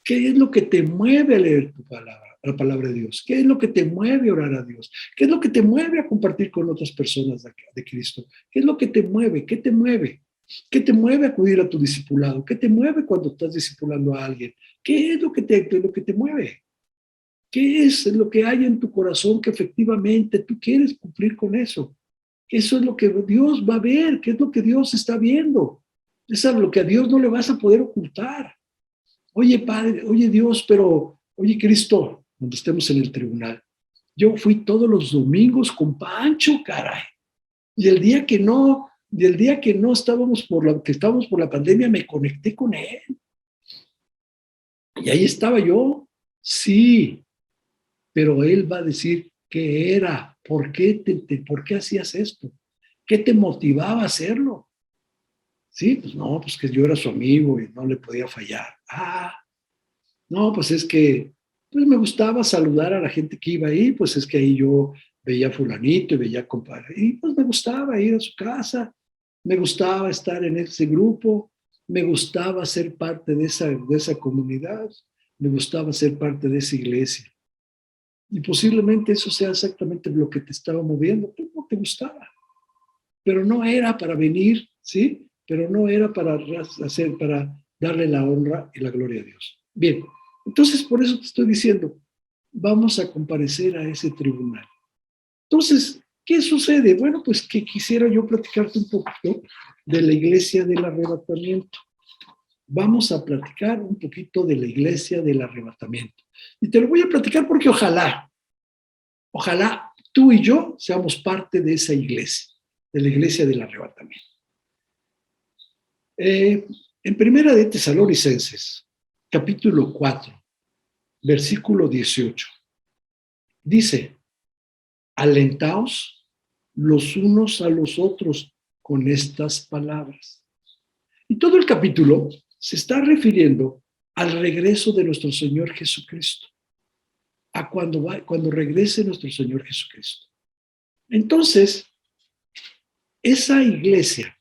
¿Qué es lo que te mueve a leer tu palabra, la palabra de Dios? ¿Qué es lo que te mueve a orar a Dios? ¿Qué es lo que te mueve a compartir con otras personas de Cristo? ¿Qué es lo que te mueve? ¿Qué te mueve? ¿Qué te mueve a acudir a tu discipulado? ¿Qué te mueve cuando estás discipulando a alguien? ¿Qué es lo que te mueve? ¿Qué es lo que hay en tu corazón que efectivamente tú quieres cumplir con eso? Eso es lo que Dios va a ver, qué es lo que Dios está viendo. Eso es lo que a Dios no le vas a poder ocultar. Oye, Padre, oye Dios, pero, oye Cristo, cuando estemos en el tribunal, yo fui todos los domingos con Pancho, caray. Y el día que no estábamos por la pandemia, me conecté con él. Y ahí estaba yo. Sí, pero él va a decir qué era, por qué hacías esto, qué te motivaba a hacerlo. Sí, pues no, pues que yo era su amigo y no le podía fallar. Ah, no, pues es que pues me gustaba saludar a la gente que iba ahí, pues es que ahí yo veía a fulanito y veía a compadre, y pues me gustaba ir a su casa, me gustaba estar en ese grupo, me gustaba ser parte de esa comunidad, me gustaba ser parte de esa iglesia. Y posiblemente eso sea exactamente lo que te estaba moviendo, pues no te gustaba, pero no era para venir, ¿sí? Pero no era para darle la honra y la gloria a Dios. Bien, entonces por eso te estoy diciendo, vamos a comparecer a ese tribunal. Entonces, ¿qué sucede? Bueno, pues que quisiera yo platicarte un poquito de la iglesia del arrebatamiento. vamos a platicar un poquito de la iglesia del arrebatamiento. Y te lo voy a platicar porque ojalá tú y yo seamos parte de esa iglesia, de la iglesia del arrebatamiento. En Primera de Tesalonicenses, capítulo 4, versículo 18, dice: alentaos los unos a los otros con estas palabras. Y todo el capítulo se está refiriendo al regreso de nuestro Señor Jesucristo, a cuando regrese nuestro Señor Jesucristo. Entonces, esa iglesia,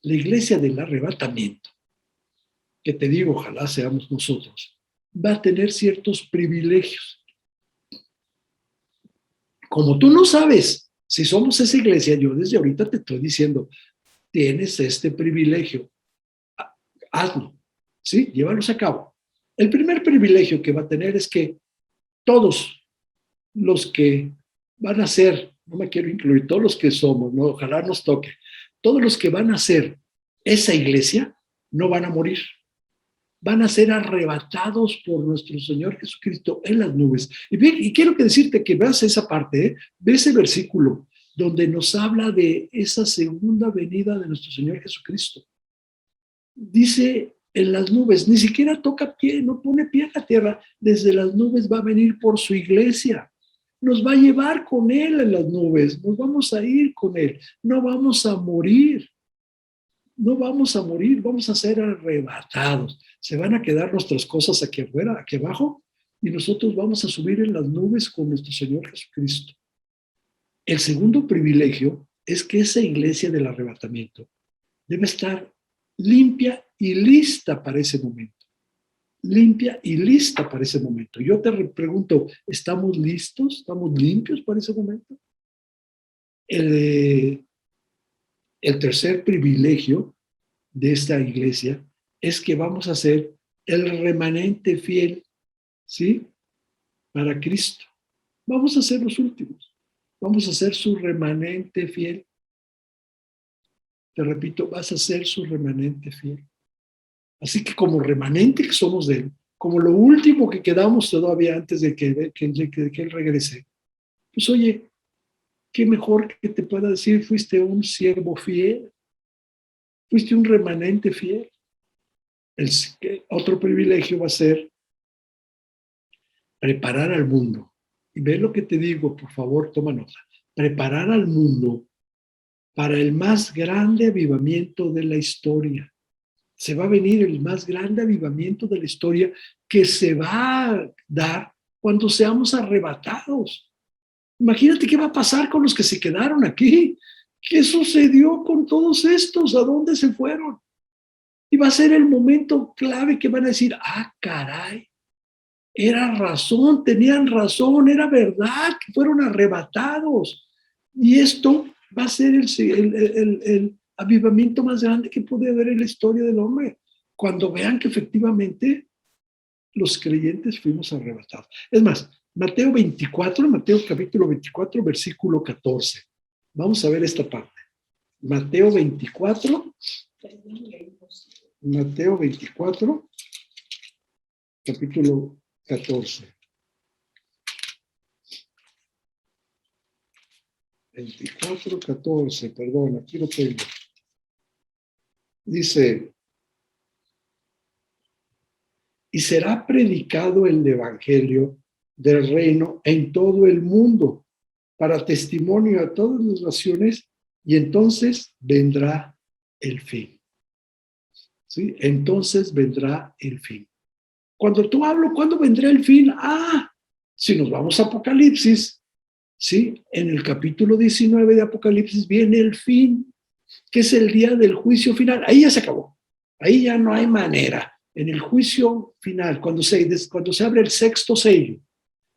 la iglesia del arrebatamiento, que te digo, ojalá seamos nosotros, va a tener ciertos privilegios. Como tú no sabes si somos esa iglesia, yo desde ahorita te estoy diciendo, tienes este privilegio, hazlo, ¿sí? Llévalos a cabo. El primer privilegio que va a tener es que todos los que van a ser, no me quiero incluir, todos los que somos, no, ojalá nos toque, todos los que van a ser esa iglesia no van a morir, van a ser arrebatados por nuestro Señor Jesucristo en las nubes. Y quiero que decirte que veas esa parte, ve ese versículo donde nos habla de esa segunda venida de nuestro Señor Jesucristo. Dice en las nubes, ni siquiera toca pie, no pone pie a la tierra, desde las nubes va a venir por su iglesia, nos va a llevar con él en las nubes, nos vamos a ir con él, no vamos a morir, no vamos a morir, vamos a ser arrebatados, se van a quedar nuestras cosas aquí afuera, aquí abajo, y nosotros vamos a subir en las nubes con nuestro Señor Jesucristo. El segundo privilegio es que esa iglesia del arrebatamiento debe estar limpia y lista para ese momento. Limpia y lista para ese momento. Yo te pregunto, ¿estamos listos? ¿Estamos limpios para ese momento? El tercer privilegio de esta iglesia es que vamos a ser el remanente fiel, ¿sí? Para Cristo. Vamos a ser los últimos. Vamos a ser su remanente fiel. Te repito, vas a ser su remanente fiel. Así que como remanente que somos de él, como lo último que quedamos todavía antes de que él regrese, pues oye, qué mejor que te pueda decir, fuiste un siervo fiel, fuiste un remanente fiel. Otro privilegio va a ser preparar al mundo. Y ve lo que te digo, por favor, toma nota. Preparar al mundo para el más grande avivamiento de la historia. Se va a venir el más grande avivamiento de la historia que se va a dar cuando seamos arrebatados. Imagínate qué va a pasar con los que se quedaron aquí. ¿Qué sucedió con todos estos? ¿A dónde se fueron? Y va a ser el momento clave que van a decir, ah, caray, era razón, tenían razón, era verdad que fueron arrebatados. Y esto va a ser el avivamiento más grande que puede haber en la historia del hombre, cuando vean que efectivamente los creyentes fuimos arrebatados. Es más, Mateo capítulo 24, versículo 14. Vamos a ver esta parte. Mateo 24, capítulo 14. 24, 14, perdón, aquí lo tengo. Dice, y será predicado el evangelio del reino en todo el mundo, para testimonio a todas las naciones, y entonces vendrá el fin. ¿Sí? Entonces vendrá el fin. Cuando tú hablo, ¿cuándo vendrá el fin? Si nos vamos a Apocalipsis, ¿sí? En el capítulo 19 de Apocalipsis viene el fin, que es el día del juicio final. Ahí ya se acabó. Ahí ya no hay manera. En el juicio final, cuando se abre el sexto sello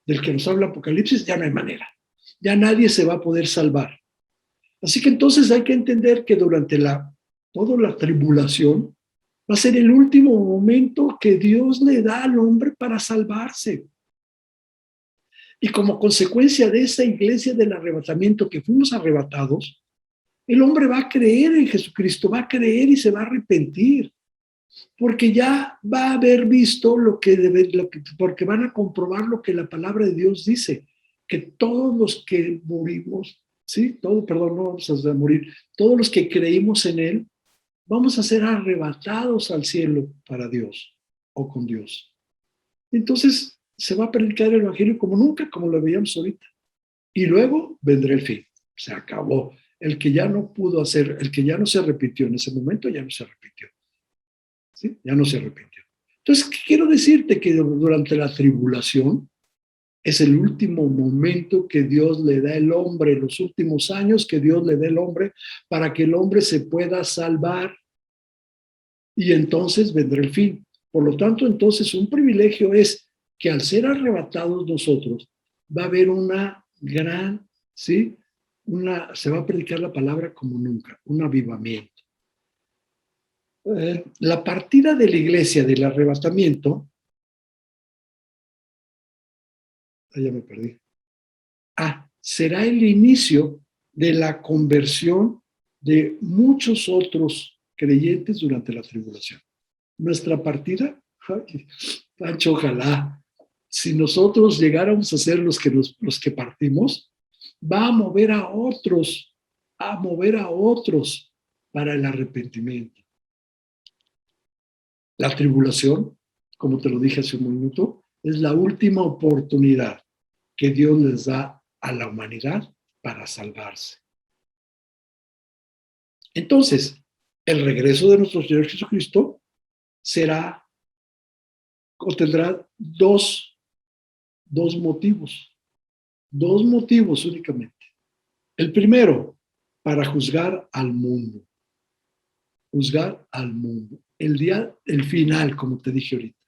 del que nos habla Apocalipsis, ya no hay manera. Ya nadie se va a poder salvar. Así que entonces hay que entender que durante toda la tribulación va a ser el último momento que Dios le da al hombre para salvarse. Y como consecuencia de esa iglesia del arrebatamiento que fuimos arrebatados, el hombre va a creer en Jesucristo, va a creer y se va a arrepentir. porque ya va a haber visto lo que debe, porque van a comprobar lo que la palabra de Dios dice, que todos los que morimos, ¿sí? Perdón, no vamos a morir, todos los que creímos en Él, vamos a ser arrebatados al cielo para Dios o con Dios. Entonces se va a predicar el evangelio como nunca, como lo veíamos ahorita. Y luego vendrá el fin. Se acabó. El que ya no pudo hacer, el que ya no se arrepintió en ese momento, ya no se arrepintió. ¿Sí? Ya no se arrepintió. Entonces, quiero decirte que durante la tribulación es el último momento que Dios le da al hombre, los últimos años que Dios le da al hombre para que el hombre se pueda salvar. Y entonces vendrá el fin. Por lo tanto, entonces un privilegio es que al ser arrebatados nosotros, va a haber una gran, ¿sí? Se va a predicar la palabra como nunca, un avivamiento. La partida de la iglesia del arrebatamiento, ya me perdí. Será el inicio de la conversión de muchos otros creyentes durante la tribulación. Nuestra partida, Pancho, ojalá, si nosotros llegáramos a ser los que partimos, va a mover a otros para el arrepentimiento. La tribulación, como te lo dije hace un minuto, es la última oportunidad que Dios les da a la humanidad para salvarse. Entonces, el regreso de nuestro Señor Jesucristo será o tendrá dos motivos únicamente. El primero, para juzgar al mundo. El final, como te dije ahorita.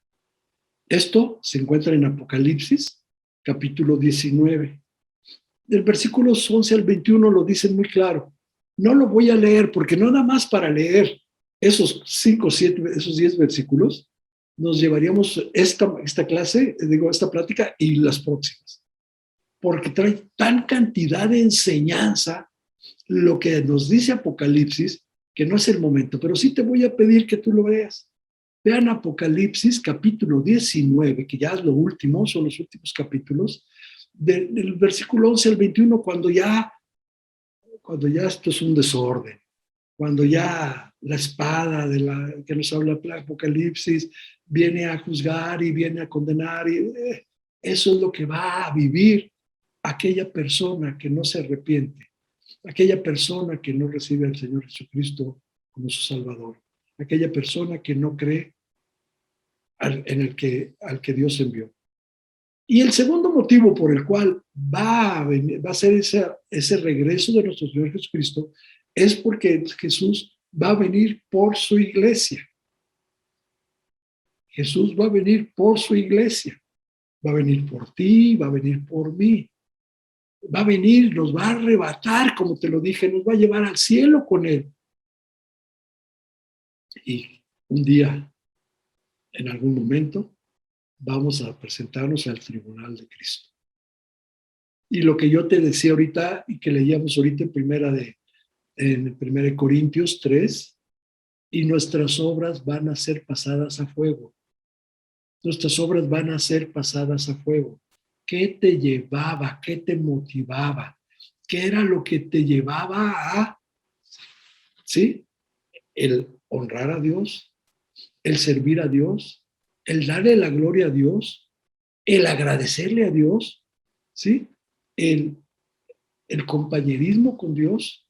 Esto se encuentra en Apocalipsis, capítulo 19. Del versículos 11 al 21 lo dicen muy claro. No lo voy a leer porque no nada más para leer esos 5, 7, esos 10 versículos, nos llevaríamos esta clase, esta plática y las próximas. Porque trae tan cantidad de enseñanza lo que nos dice Apocalipsis, que no es el momento, pero sí te voy a pedir que tú lo veas. Vean Apocalipsis capítulo 19, que ya es lo último, son los últimos capítulos, del versículo 11 al 21, cuando ya esto es un desorden, cuando ya la espada que nos habla el Apocalipsis viene a juzgar y viene a condenar, y eso es lo que va a vivir aquella persona que no se arrepiente, aquella persona que no recibe al Señor Jesucristo como su Salvador, aquella persona que no cree al que Dios envió. Y el segundo motivo por el cual va a ser ese regreso de nuestro Señor Jesucristo es porque Jesús va a venir por su iglesia. Jesús va a venir por su iglesia. Va a venir por ti, va a venir por mí. Va a venir, nos va a arrebatar, como te lo dije, nos va a llevar al cielo con Él. Y un día, en algún momento, vamos a presentarnos al tribunal de Cristo. Y lo que yo te decía ahorita y que leíamos ahorita en 1 Corintios 3, y nuestras obras van a ser pasadas a fuego. Nuestras obras van a ser pasadas a fuego. ¿Qué te llevaba? ¿Qué te motivaba? ¿Qué era lo que te llevaba a, sí, el honrar a Dios, el servir a Dios, el darle la gloria a Dios, el agradecerle a Dios, ¿sí? El compañerismo con Dios,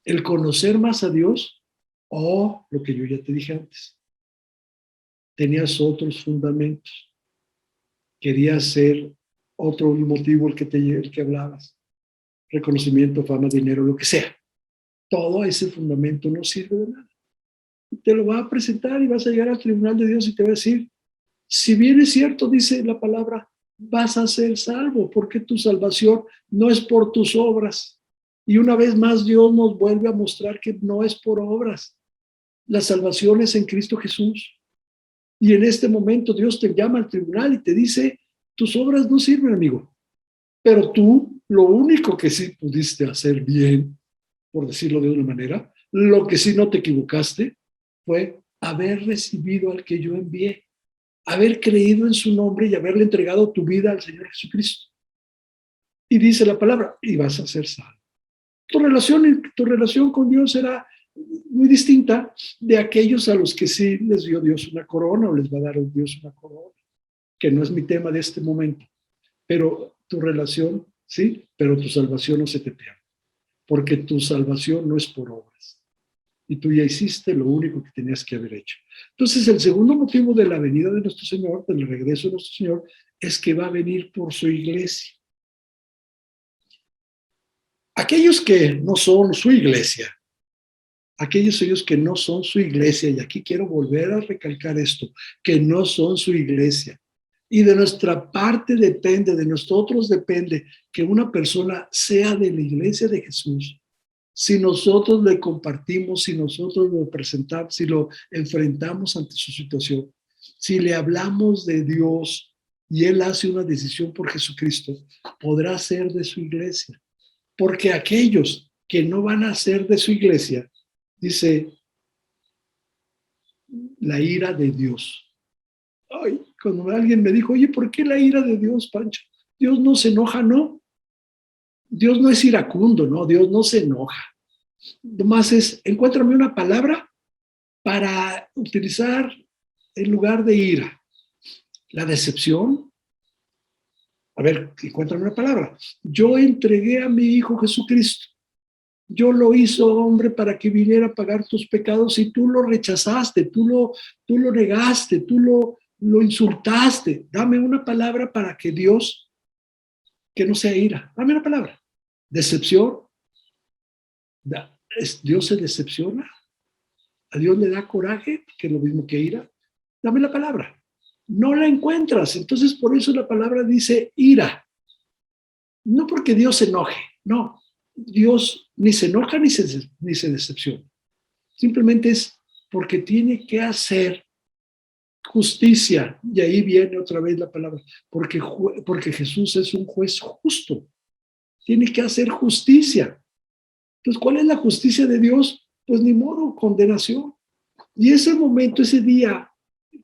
el conocer más a Dios, o lo que yo ya te dije antes, tenías otros fundamentos, querías ser otro motivo el que hablabas, reconocimiento, fama, dinero, lo que sea. Todo ese fundamento no sirve de nada. Te lo va a presentar y vas a llegar al tribunal de Dios y te va a decir, si bien es cierto, dice la palabra, vas a ser salvo, porque tu salvación no es por tus obras. Y una vez más Dios nos vuelve a mostrar que no es por obras. La salvación es en Cristo Jesús. Y en este momento Dios te llama al tribunal y te dice, tus obras no sirven, amigo. Pero tú, lo único que sí pudiste hacer bien, por decirlo de una manera, lo que sí no te equivocaste, fue haber recibido al que yo envié, haber creído en su nombre y haberle entregado tu vida al Señor Jesucristo. Y dice la palabra, y vas a ser salvo. Tu relación con Dios será muy distinta de aquellos a los que sí les dio Dios una corona o les va a dar Dios una corona, que no es mi tema de este momento. Pero tu relación, sí, pero tu salvación no se te pierde, porque tu salvación no es por obras. Y tú ya hiciste lo único que tenías que haber hecho. Entonces, el segundo motivo de la venida de nuestro Señor, del regreso de nuestro Señor, es que va a venir por su iglesia. Aquellos que no son su iglesia, aquellos ellos que no son su iglesia, y aquí quiero volver a recalcar esto, que no son su iglesia. Y de nuestra parte depende, de nosotros depende que una persona sea de la iglesia de Jesús. Si nosotros le compartimos, si nosotros lo presentamos, si lo enfrentamos ante su situación, si le hablamos de Dios y él hace una decisión por Jesucristo, podrá ser de su iglesia. Porque aquellos que no van a ser de su iglesia, dice, la ira de Dios. Ay, cuando alguien me dijo, oye, ¿por qué la ira de Dios, Pancho? Dios no se enoja, ¿no? Dios no es iracundo, ¿no? Dios no se enoja. Nomás es, encuéntrame una palabra para utilizar en lugar de ira. La decepción. A ver, encuéntrame una palabra. Yo entregué a mi Hijo Jesucristo. Yo lo hizo hombre para que viniera a pagar tus pecados y tú lo rechazaste, tú lo negaste, tú lo insultaste. Dame una palabra para que Dios, que no sea ira. Dame una palabra. Decepción. Dios se decepciona. A Dios le da coraje, que es lo mismo que ira. Dame la palabra. No la encuentras. Entonces, por eso la palabra dice ira. No porque Dios se enoje, no. Dios ni se enoja ni se decepciona. Simplemente es porque tiene que hacer justicia. Y ahí viene otra vez la palabra. Porque Jesús es un juez justo. Tiene que hacer justicia. Entonces, ¿cuál es la justicia de Dios? Pues ni modo, condenación. Y ese momento, ese día,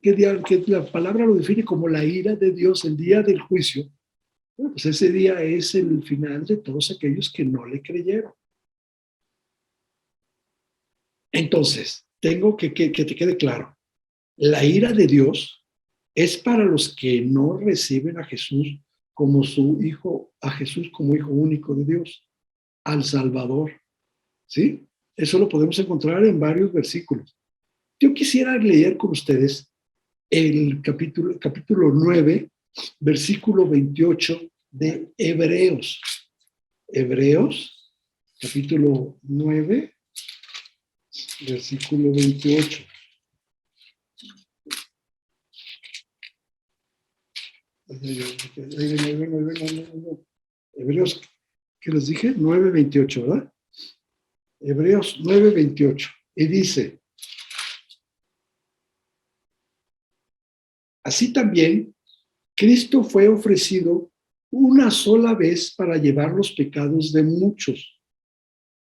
que la palabra lo define como la ira de Dios, el día del juicio, bueno, pues ese día es el final de todos aquellos que no le creyeron. Entonces, tengo que te quede claro, la ira de Dios es para los que no reciben a Jesús como su hijo, a Jesús como hijo único de Dios, al Salvador. ¿Sí? Eso lo podemos encontrar en varios versículos. Yo quisiera leer con ustedes el capítulo 9, versículo 28 de Hebreos. Hebreos, capítulo 9, versículo 28. Hebreos, ¿qué les dije? 9:28, ¿verdad? Hebreos 9:28. Y dice, así también, Cristo fue ofrecido una sola vez para llevar los pecados de muchos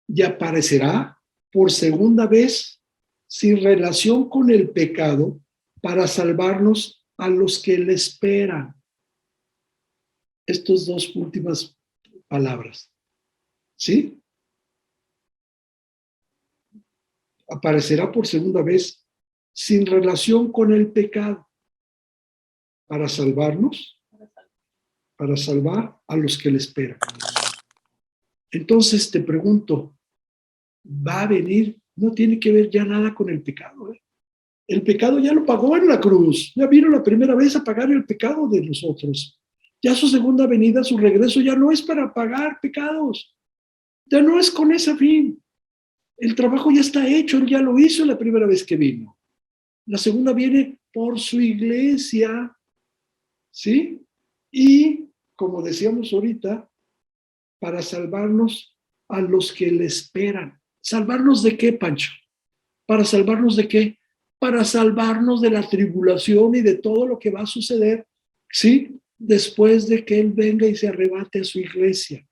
y aparecerá por segunda vez sin relación con el pecado para salvarnos a los que le esperan. Estas dos últimas palabras, ¿sí? Aparecerá por segunda vez sin relación con el pecado para salvarnos, para salvar a los que le esperan. Entonces te pregunto, ¿va a venir? No tiene que ver ya nada con el pecado, ¿eh? El pecado ya lo pagó en la cruz. Ya vino la primera vez a pagar el pecado de nosotros. Ya su segunda venida, su regreso, ya no es para pagar pecados. Ya no es con ese fin. El trabajo ya está hecho, él ya lo hizo la primera vez que vino. La segunda viene por su iglesia, ¿sí? Y, como decíamos ahorita, para salvarnos a los que le esperan. ¿Salvarnos de qué, Pancho? ¿Para salvarnos de qué? Para salvarnos de la tribulación y de todo lo que va a suceder, ¿sí? Después de que Él venga y se arrebate a su iglesia.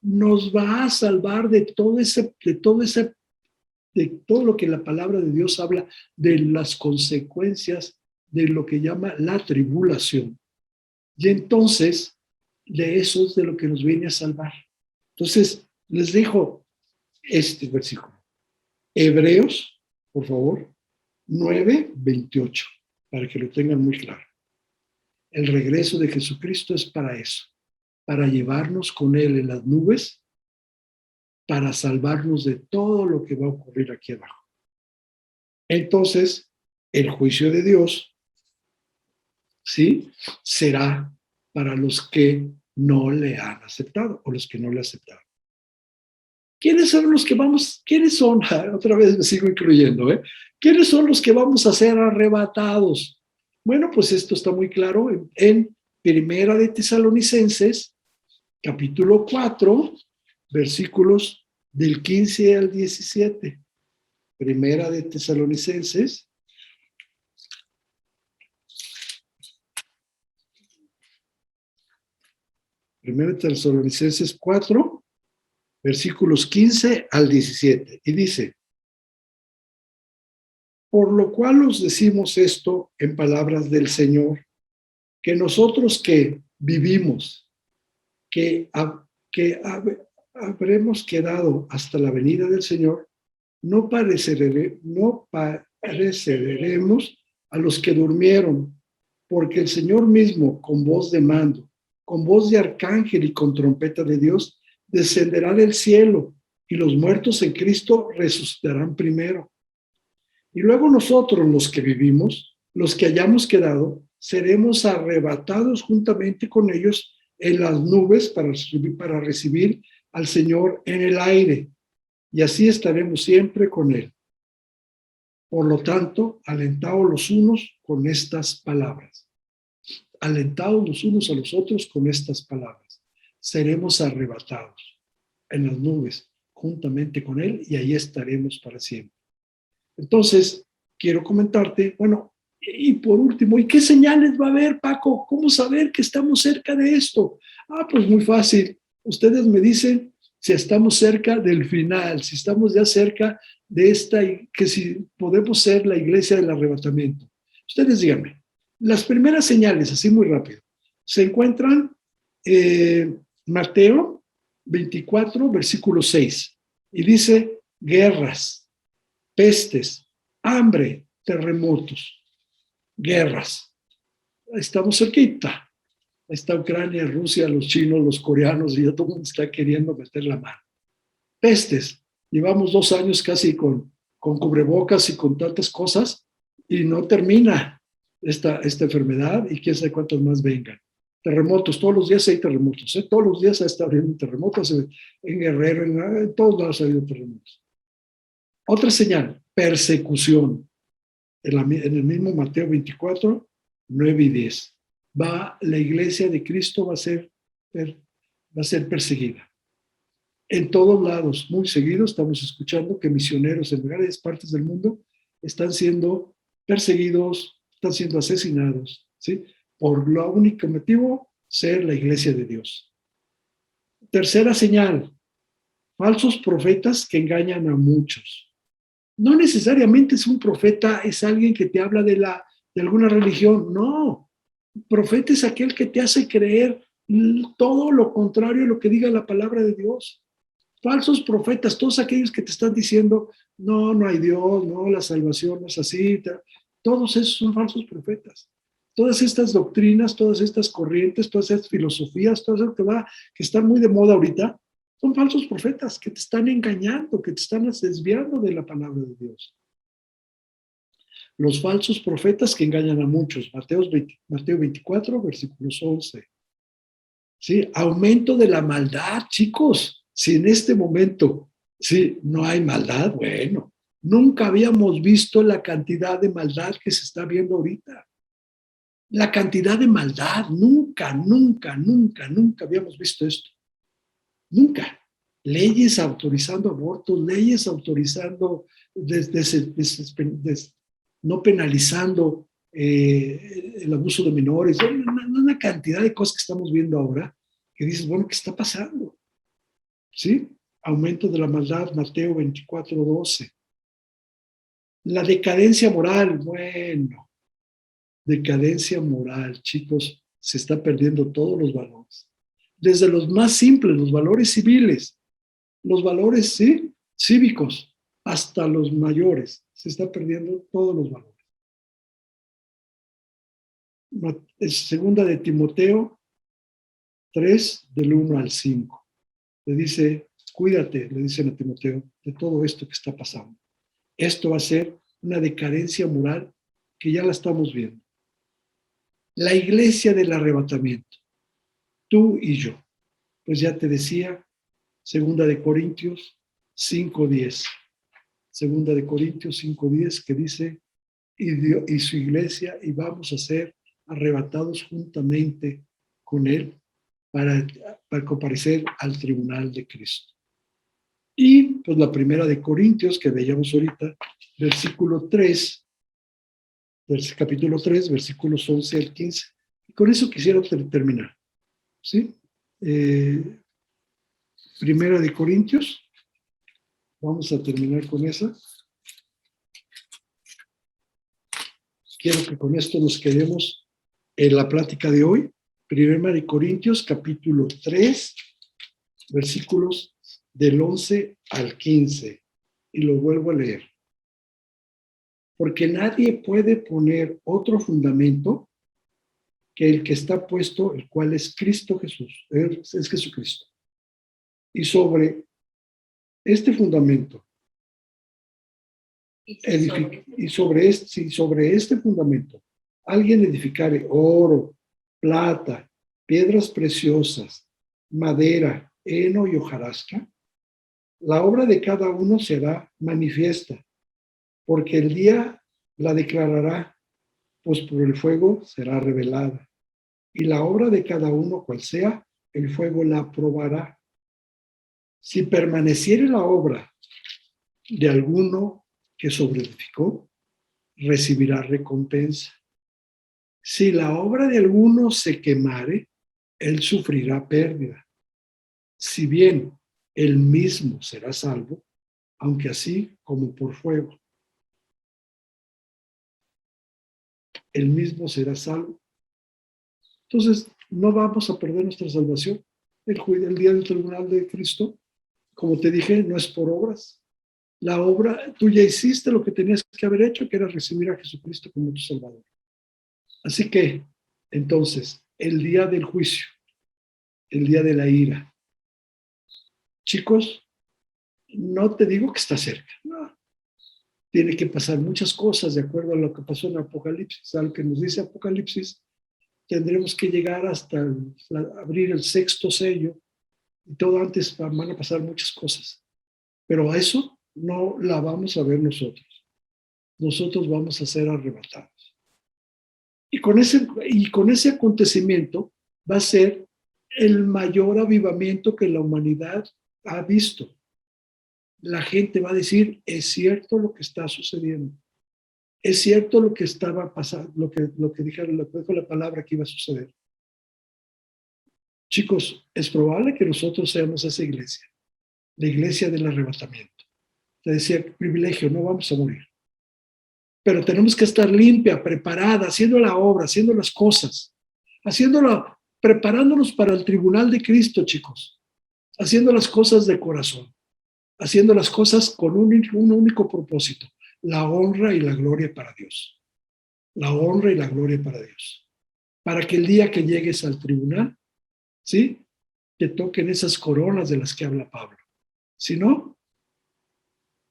Nos va a salvar de todo ese de todo lo que la palabra de Dios habla de las consecuencias de lo que llama la tribulación. Y entonces, de eso es de lo que nos viene a salvar. Entonces, les dejo este versículo. Hebreos, por favor, 9:28, para que lo tengan muy claro. El regreso de Jesucristo es para eso, para llevarnos con Él en las nubes, para salvarnos de todo lo que va a ocurrir aquí abajo. Entonces, el juicio de Dios, ¿sí?, será para los que no le han aceptado o los que no le aceptaron. ¿Quiénes son los que vamos? ¿Quiénes son? Otra vez me sigo incluyendo, ¿eh? ¿Quiénes son los que vamos a ser arrebatados? Bueno, pues esto está muy claro en Primera de Tesalonicenses, capítulo 4, versículos del 15 al 17. Primera de Tesalonicenses. Primera de Tesalonicenses 4, versículos 15 al 17. Y dice: por lo cual os decimos esto en palabras del Señor, que nosotros que vivimos, que habremos quedado hasta la venida del Señor, no pareceremos a los que durmieron, porque el Señor mismo, con voz de mando, con voz de arcángel y con trompeta de Dios, descenderá del cielo, y los muertos en Cristo resucitarán primero. Y luego nosotros, los que vivimos, los que hayamos quedado, seremos arrebatados juntamente con ellos en las nubes para recibir al Señor en el aire. Y así estaremos siempre con Él. Por lo tanto, alentaos los unos con estas palabras. Alentaos los unos a los otros con estas palabras. Seremos arrebatados en las nubes juntamente con Él y ahí estaremos para siempre. Entonces, quiero comentarte, bueno, y por último, ¿y qué señales va a haber, Paco? ¿Cómo saber que estamos cerca de esto? Pues muy fácil. Ustedes me dicen si estamos cerca del final, si estamos ya cerca de esta, que si podemos ser la iglesia del arrebatamiento. Ustedes díganme, las primeras señales, así muy rápido, se encuentran Mateo 24, versículo 6, y dice guerras, pestes, hambre, terremotos, guerras. Estamos cerquita. Está Ucrania, Rusia, los chinos, los coreanos, y ya todo el mundo está queriendo meter la mano. Pestes. Llevamos 2 años casi con cubrebocas y con tantas cosas y no termina esta enfermedad y quién sabe cuántos más vengan. Terremotos, todos los días hay terremotos. Todos los días está habiendo terremotos en Guerrero, en todos lados ha habido terremotos. Otra señal, persecución. En el mismo Mateo 24, 9 y 10. La iglesia de Cristo va a ser perseguida. En todos lados, muy seguido, estamos escuchando que misioneros en varias partes del mundo están siendo perseguidos, están siendo asesinados, ¿sí? Por lo único motivo, ser la iglesia de Dios. Tercera señal, falsos profetas que engañan a muchos. No necesariamente es un profeta, es alguien que te habla de alguna religión. No, profeta es aquel que te hace creer todo lo contrario a lo que diga la palabra de Dios. Falsos profetas, todos aquellos que te están diciendo, no, no hay Dios, no, la salvación no es así. Todos esos son falsos profetas. Todas estas doctrinas, todas estas corrientes, todas estas filosofías, todo eso que está muy de moda ahorita, son falsos profetas que te están engañando, que te están desviando de la palabra de Dios. Los falsos profetas que engañan a muchos. Mateo 24, versículos 11. ¿Sí? Aumento de la maldad, chicos. Si en este momento no hay maldad, bueno, nunca habíamos visto la cantidad de maldad que se está viendo ahorita. La cantidad de maldad, nunca habíamos visto esto. Nunca. Leyes autorizando abortos, leyes autorizando, no penalizando el abuso de menores, una cantidad de cosas que estamos viendo ahora que dices, bueno, ¿qué está pasando? ¿Sí? Aumento de la maldad, Mateo 24, 12. La decadencia moral, bueno, decadencia moral, chicos, se está perdiendo todos los valores. Desde los más simples, los valores civiles, los valores, sí, cívicos, hasta los mayores, se está perdiendo todos los valores. Segunda de Timoteo 3, del 1 al 5. Le dice, cuídate, le dicen a Timoteo, de todo esto que está pasando. Esto va a ser una decadencia moral que ya la estamos viendo. La iglesia del arrebatamiento, tú y yo. Pues ya te decía, segunda de Corintios 5:10. Segunda de Corintios 5:10, que dice, y su iglesia, y vamos a ser arrebatados juntamente con él para comparecer al tribunal de Cristo. Y pues la primera de Corintios, que veíamos ahorita, versículo 3, capítulo 3, versículos 11 al 15. Y con eso quisiera terminar. ¿Sí? Primera de Corintios, vamos a terminar con esa. Quiero que con esto nos quedemos en la plática de hoy. Primera de Corintios, capítulo 3, versículos del 11 al 15. Y lo vuelvo a leer. Porque nadie puede poner otro fundamento que el que está puesto, el cual es Cristo Jesús, es Jesucristo. Y sobre este fundamento, sobre este fundamento, alguien edificare oro, plata, piedras preciosas, madera, heno y hojarasca, la obra de cada uno será manifiesta, porque el día la declarará, pues por el fuego será revelada. Y la obra de cada uno, cual sea, el fuego la probará. Si permaneciere la obra de alguno que sobreedificó, recibirá recompensa. Si la obra de alguno se quemare, él sufrirá pérdida. Si bien él mismo será salvo, aunque así como por fuego. Él mismo será salvo. Entonces, no vamos a perder nuestra salvación. El día del tribunal de Cristo, como te dije, no es por obras. La obra, tú ya hiciste lo que tenías que haber hecho, que era recibir a Jesucristo como tu Salvador. Así que, entonces, el día del juicio, el día de la ira, chicos, no te digo que está cerca, no. Tiene que pasar muchas cosas de acuerdo a lo que pasó en Apocalipsis. A lo que nos dice Apocalipsis, tendremos que llegar hasta abrir el sexto sello, y todo antes van a pasar muchas cosas. Pero a eso no la vamos a ver nosotros. Nosotros vamos a ser arrebatados. Y con ese acontecimiento va a ser el mayor avivamiento que la humanidad ha visto. La gente va a decir, es cierto lo que está sucediendo. Es cierto lo que estaba pasando, lo que dijo la palabra que iba a suceder. Chicos, es probable que nosotros seamos esa iglesia, la iglesia del arrebatamiento. Te decía, privilegio, no vamos a morir. Pero tenemos que estar limpia, preparada, haciendo la obra, haciendo las cosas, preparándonos para el tribunal de Cristo, chicos, haciendo las cosas de corazón, haciendo las cosas con un único propósito, la honra y la gloria para Dios. La honra y la gloria para Dios. Para que el día que llegues al tribunal, ¿sí?, te toquen esas coronas de las que habla Pablo. Si no,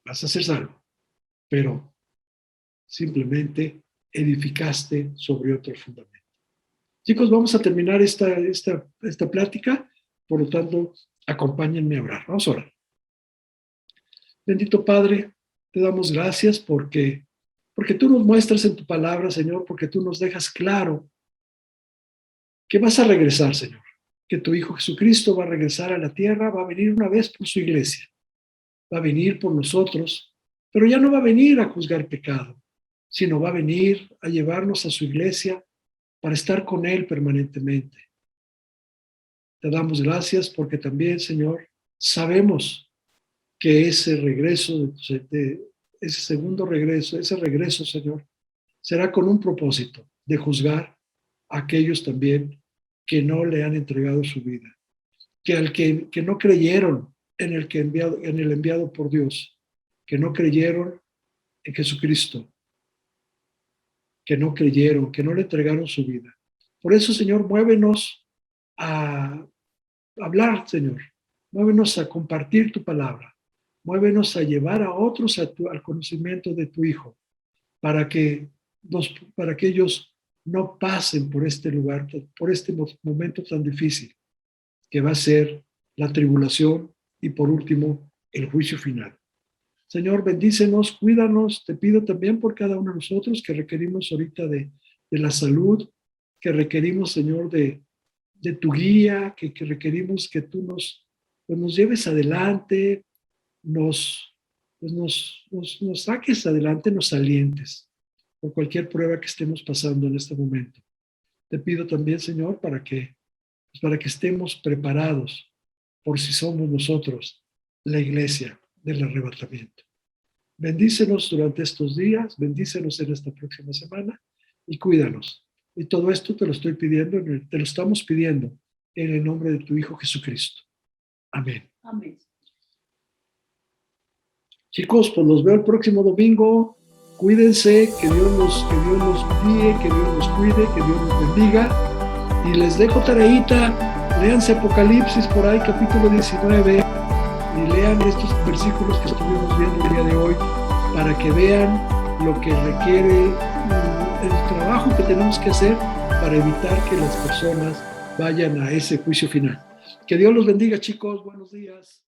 vas a ser salvo, pero simplemente edificaste sobre otro fundamento. Chicos, vamos a terminar esta plática, por lo tanto, acompáñenme a orar. Vamos a orar. Bendito Padre, te damos gracias porque tú nos muestras en tu palabra, Señor, porque tú nos dejas claro que vas a regresar, Señor, que tu Hijo Jesucristo va a regresar a la tierra, va a venir una vez por su iglesia, va a venir por nosotros, pero ya no va a venir a juzgar pecado, sino va a venir a llevarnos a su iglesia para estar con Él permanentemente. Te damos gracias porque también, Señor, sabemos que ese regreso ese segundo regreso, ese regreso, Señor, será con un propósito de juzgar a aquellos también que no le han entregado su vida, que no creyeron en el enviado por Dios, que no creyeron en Jesucristo, que no creyeron, que no le entregaron su vida. Por eso, Señor, muévenos a hablar, Señor. Muévenos a compartir tu palabra. Muévenos a llevar a otros al conocimiento de tu Hijo, para que, para que ellos no pasen por este lugar, por este momento tan difícil, que va a ser la tribulación y por último el juicio final. Señor, bendícenos, cuídanos. Te pido también por cada uno de nosotros que requerimos ahorita de la salud, que requerimos, Señor, de tu guía, que requerimos que tú nos lleves adelante, nos saques adelante, nos alientes por cualquier prueba que estemos pasando en este momento. Te pido también, Señor, para que estemos preparados por si somos nosotros la iglesia del arrebatamiento. Bendícenos durante estos días, bendícenos en esta próxima semana y cuídanos. Y todo esto te lo estoy pidiendo, te lo estamos pidiendo en el nombre de tu Hijo Jesucristo. Amén. Amén. Chicos, pues los veo el próximo domingo. Cuídense, que Dios los guíe, que Dios los cuide, que Dios los bendiga. Y les dejo tareita, léanse Apocalipsis por ahí, capítulo 19, y lean estos versículos que estuvimos viendo el día de hoy, para que vean lo que requiere el trabajo que tenemos que hacer para evitar que las personas vayan a ese juicio final. Que Dios los bendiga, chicos. Buenos días.